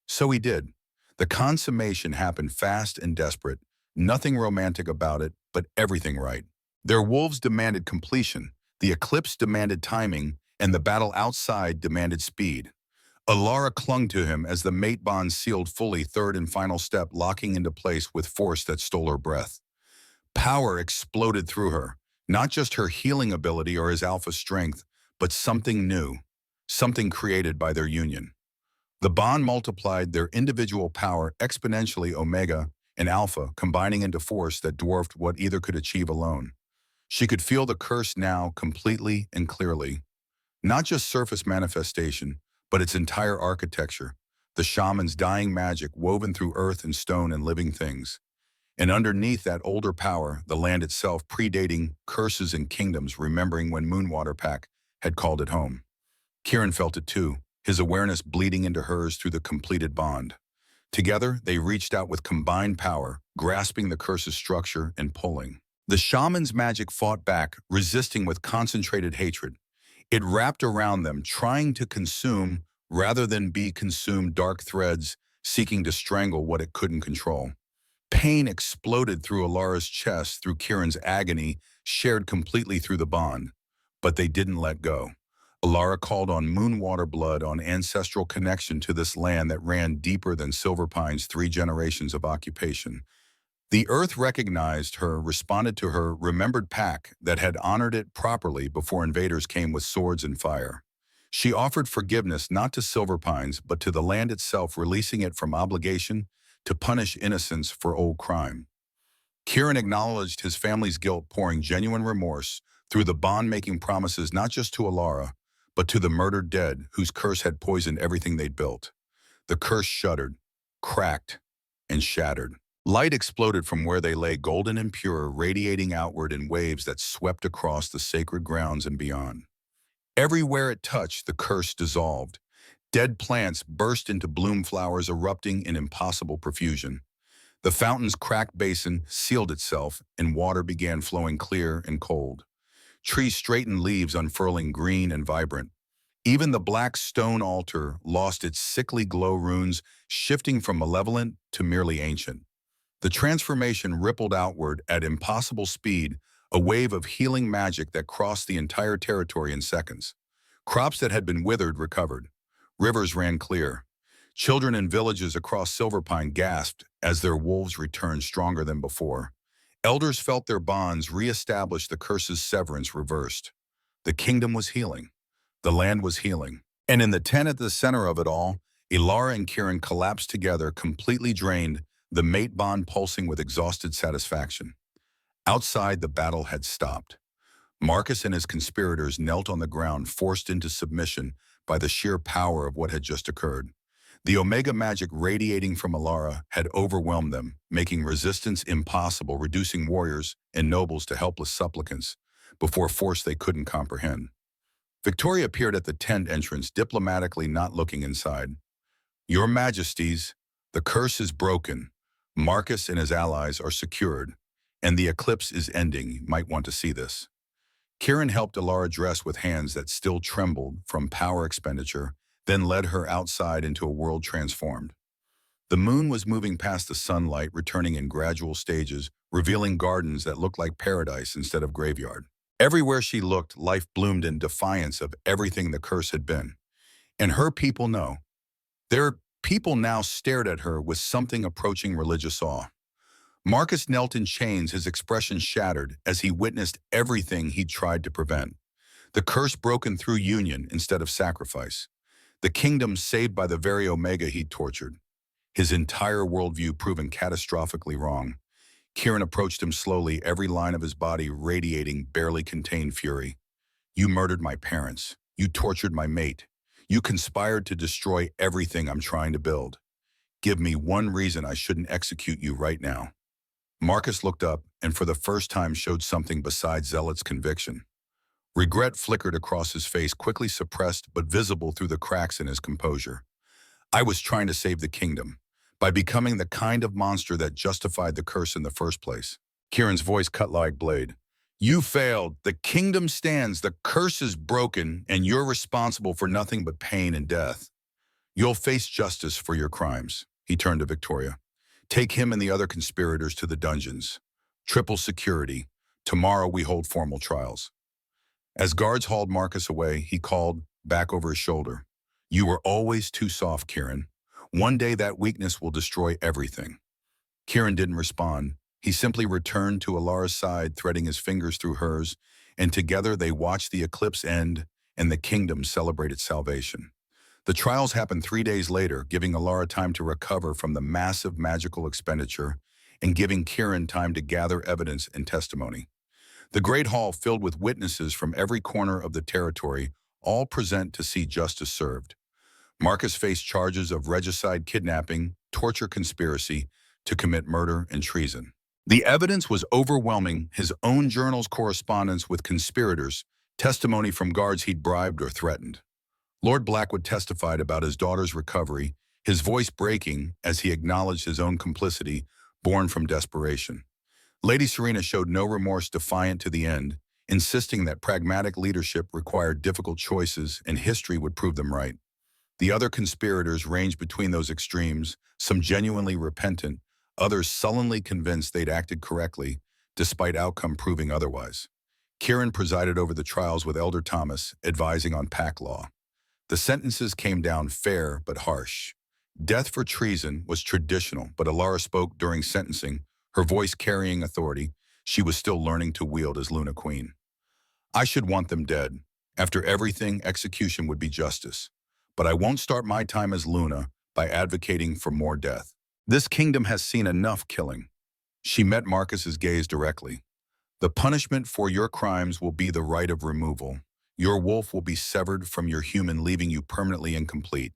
So he did. The consummation happened fast and desperate, nothing romantic about it, but everything right. Their wolves demanded completion, the eclipse demanded timing, and the battle outside demanded speed. Alara clung to him as the mate bond sealed fully, third and final step locking into place with force that stole her breath. Power exploded through her, not just her healing ability or his alpha strength, but something new, something created by their union. The bond multiplied their individual power exponentially, Omega and Alpha combining into force that dwarfed what either could achieve alone. She could feel the curse now completely and clearly. Not just surface manifestation, but its entire architecture, the shaman's dying magic woven through earth and stone and living things. And underneath that older power, the land itself predating curses and kingdoms, remembering when Moonwater Pack had called it home. Kieran felt it too, his awareness bleeding into hers through the completed bond. Together, they reached out with combined power, grasping the curse's structure and pulling. The shaman's magic fought back, resisting with concentrated hatred. It wrapped around them, trying to consume rather than be consumed, dark threads seeking to strangle what it couldn't control. Pain exploded through Alara's chest, through Kieran's agony, shared completely through the bond. But they didn't let go. Alara called on moonwater blood, on ancestral connection to this land that ran deeper than Silverpine's 3 generations of occupation. The earth recognized her, responded to her, remembered pack that had honored it properly before invaders came with swords and fire. She offered forgiveness not to Silverpines, but to the land itself, releasing it from obligation to punish innocence for old crime. Kieran acknowledged his family's guilt, pouring genuine remorse through the bond, making promises not just to Alara, but to the murdered dead whose curse had poisoned everything they'd built. The curse shuddered, cracked, and shattered. Light exploded from where they lay, golden and pure, radiating outward in waves that swept across the sacred grounds and beyond. Everywhere it touched, the curse dissolved. Dead plants burst into bloom, flowers erupting in impossible profusion. The fountain's cracked basin sealed itself, and water began flowing clear and cold. Trees straightened, leaves unfurling, green and vibrant. Even the black stone altar lost its sickly glow, runes shifting from malevolent to merely ancient. The transformation rippled outward at impossible speed, a wave of healing magic that crossed the entire territory in seconds. Crops that had been withered recovered. Rivers ran clear. Children in villages across Silverpine gasped as their wolves returned stronger than before. Elders felt their bonds reestablished, the curse's severance reversed. The kingdom was healing. The land was healing. And in the tent at the center of it all, Ilara and Kieran collapsed together, completely drained, the mate bond pulsing with exhausted satisfaction. Outside, the battle had stopped. Marcus and his conspirators knelt on the ground, forced into submission by the sheer power of what had just occurred. The Omega magic radiating from Alara had overwhelmed them, making resistance impossible, reducing warriors and nobles to helpless supplicants before force they couldn't comprehend. Victoria appeared at the tent entrance, diplomatically not looking inside. "Your Majesties, the curse is broken. Marcus and his allies are secured, and the eclipse is ending. You might want to see this." Kieran helped Alara dress with hands that still trembled from power expenditure, then led her outside into a world transformed. The moon was moving past the sunlight, returning in gradual stages, revealing gardens that looked like paradise instead of graveyard. Everywhere she looked, life bloomed in defiance of everything the curse had been. And her people know. Their people now stared at her with something approaching religious awe. Marcus knelt in chains, his expression shattered as he witnessed everything he'd tried to prevent. The curse broken through union instead of sacrifice. The kingdom saved by the very Omega he'd tortured. His entire worldview proven catastrophically wrong. Kieran approached him slowly, every line of his body radiating barely contained fury. "You murdered my parents. You tortured my mate. You conspired to destroy everything I'm trying to build. Give me one reason I shouldn't execute you right now." Marcus looked up and for the first time showed something besides zealot's conviction. Regret flickered across his face, quickly suppressed but visible through the cracks in his composure. "I was trying to save the kingdom by becoming the kind of monster that justified the curse in the first place." Kieran's voice cut like blade. "You failed. The kingdom stands. The curse is broken, and you're responsible for nothing but pain and death. You'll face justice for your crimes." He turned to Victoria. "Take him and the other conspirators to the dungeons. Triple security. Tomorrow we hold formal trials." As guards hauled Marcus away, he called back over his shoulder. "You were always too soft, Kieran. One day that weakness will destroy everything." Kieran didn't respond. He simply returned to Alara's side, threading his fingers through hers, and together they watched the eclipse end and the kingdom celebrate its salvation. The trials happened 3 days later, giving Alara time to recover from the massive magical expenditure and giving Kieran time to gather evidence and testimony. The Great Hall filled with witnesses from every corner of the territory, all present to see justice served. Marcus faced charges of regicide, kidnapping, torture, conspiracy to commit murder and treason. The evidence was overwhelming: his own journals, correspondence with conspirators, testimony from guards he'd bribed or threatened. Lord Blackwood testified about his daughter's recovery, his voice breaking as he acknowledged his own complicity, born from desperation. Lady Serena showed no remorse, defiant to the end, insisting that pragmatic leadership required difficult choices and history would prove them right. The other conspirators ranged between those extremes, some genuinely repentant, others sullenly convinced they'd acted correctly, despite outcome proving otherwise. Kieran presided over the trials with Elder Thomas, advising on pack law. The sentences came down fair but harsh. Death for treason was traditional, but Alara spoke during sentencing, her voice carrying authority. She was still learning to wield as Luna Queen. I should want them dead. After everything, execution would be justice. But I won't start my time as Luna by advocating for more death. This kingdom has seen enough killing. She met Marcus's gaze directly. The punishment for your crimes will be the right of removal. Your wolf will be severed from your human, leaving you permanently incomplete.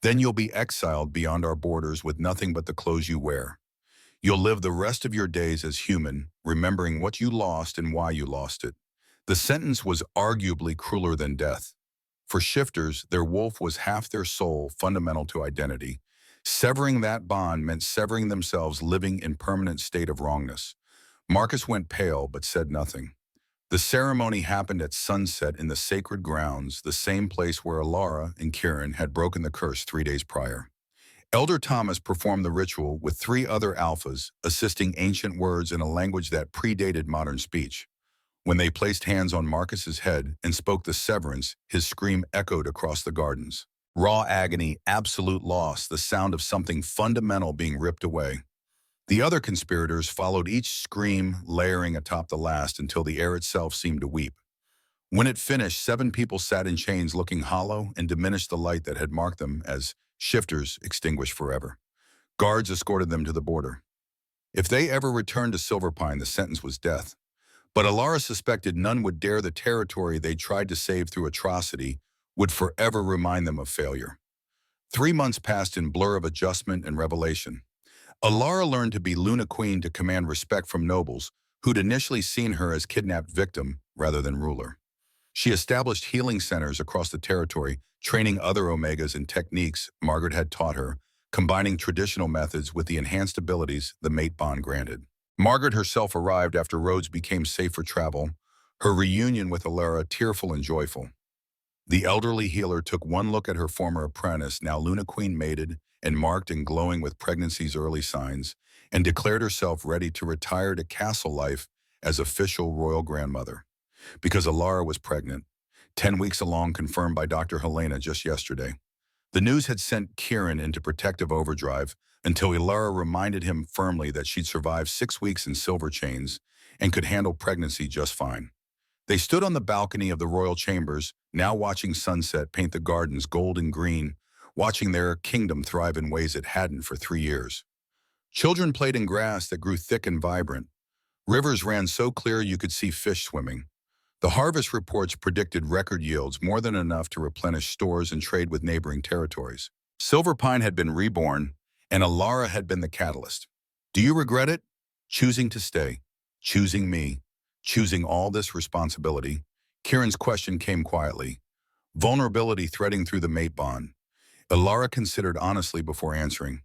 Then you'll be exiled beyond our borders with nothing but the clothes you wear. You'll live the rest of your days as human, remembering what you lost and why you lost it. The sentence was arguably crueler than death. For shifters, their wolf was half their soul, fundamental to identity. Severing that bond meant severing themselves, living in permanent state of wrongness. Marcus went pale but said nothing. The ceremony happened at sunset in the sacred grounds, the same place where Alara and Kieran had broken the curse 3 days prior. Elder Thomas performed the ritual with 3 other alphas, assisting ancient words in a language that predated modern speech. When they placed hands on Marcus's head and spoke the severance, his scream echoed across the gardens. Raw agony, absolute loss, the sound of something fundamental being ripped away. The other conspirators followed each scream, layering atop the last until the air itself seemed to weep. When it finished, 7 people sat in chains looking hollow and diminished the light that had marked them as shifters extinguished forever. Guards escorted them to the border. If they ever returned to Silverpine, the sentence was death. But Alara suspected none would dare. The territory they tried to save through atrocity would forever remind them of failure. 3 months passed in blur of adjustment and revelation. Alara learned to be Luna Queen, to command respect from nobles who'd initially seen her as kidnapped victim rather than ruler. She established healing centers across the territory, training other Omegas in techniques Margaret had taught her, combining traditional methods with the enhanced abilities the mate bond granted. Margaret herself arrived after roads became safe for travel, her reunion with Alara tearful and joyful. The elderly healer took one look at her former apprentice, now Luna Queen, mated and marked and glowing with pregnancy's early signs, and declared herself ready to retire to castle life as official royal grandmother. Because Alara was pregnant, 10 weeks along, confirmed by Dr. Helena just yesterday. The news had sent Kieran into protective overdrive until Alara reminded him firmly that she'd survived 6 weeks in silver chains and could handle pregnancy just fine. They stood on the balcony of the royal chambers, now watching sunset paint the gardens gold and green, watching their kingdom thrive in ways it hadn't for 3 years. Children played in grass that grew thick and vibrant. Rivers ran so clear you could see fish swimming. The harvest reports predicted record yields, more than enough to replenish stores and trade with neighboring territories. Silverpine had been reborn, and Alara had been the catalyst. Do you regret it? Choosing to stay, choosing me, choosing all this responsibility. Kieran's question came quietly, vulnerability threading through the mate bond. Alara considered honestly before answering.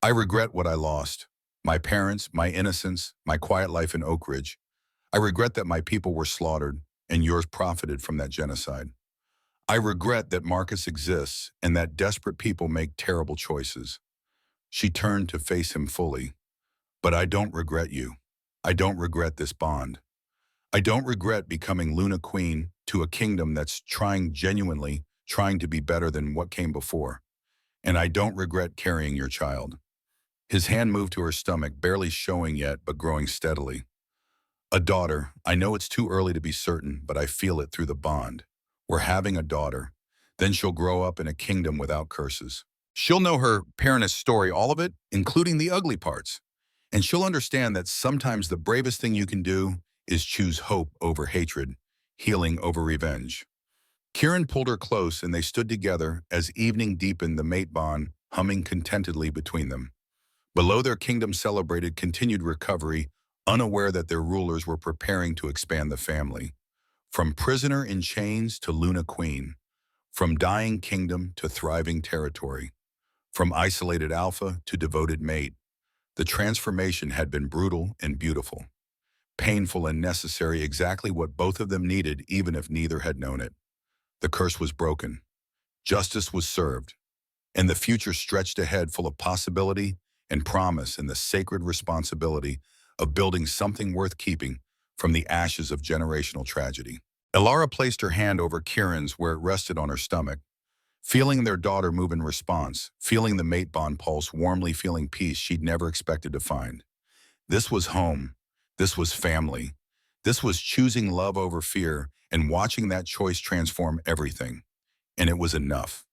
I regret what I lost. My parents, my innocence, my quiet life in Oak Ridge. I regret that my people were slaughtered and yours profited from that genocide. I regret that Marcus exists and that desperate people make terrible choices. She turned to face him fully. But I don't regret you. I don't regret this bond. I don't regret becoming Luna Queen to a kingdom that's genuinely trying to be better than what came before. And I don't regret carrying your child. His hand moved to her stomach, barely showing yet, but growing steadily. A daughter. I know it's too early to be certain, but I feel it through the bond. We're having a daughter. Then she'll grow up in a kingdom without curses. She'll know her parentess story, all of it, including the ugly parts. And she'll understand that sometimes the bravest thing you can do is choose hope over hatred, healing over revenge. Kieran pulled her close and they stood together as evening deepened, the mate bond humming contentedly between them. Below, their kingdom celebrated continued recovery, unaware that their rulers were preparing to expand the family. From prisoner in chains to Luna Queen, from dying kingdom to thriving territory, from isolated alpha to devoted mate, the transformation had been brutal and beautiful. painful and necessary, exactly what both of them needed, even if neither had known it. The curse was broken. Justice was served, and the future stretched ahead full of possibility and promise and the sacred responsibility of building something worth keeping from the ashes of generational tragedy. Elara placed her hand over Kieran's where it rested on her stomach, feeling their daughter move in response, feeling the mate bond pulse, warmly feeling peace she'd never expected to find. This was home. This was family. This was choosing love over fear and watching that choice transform everything. And it was enough.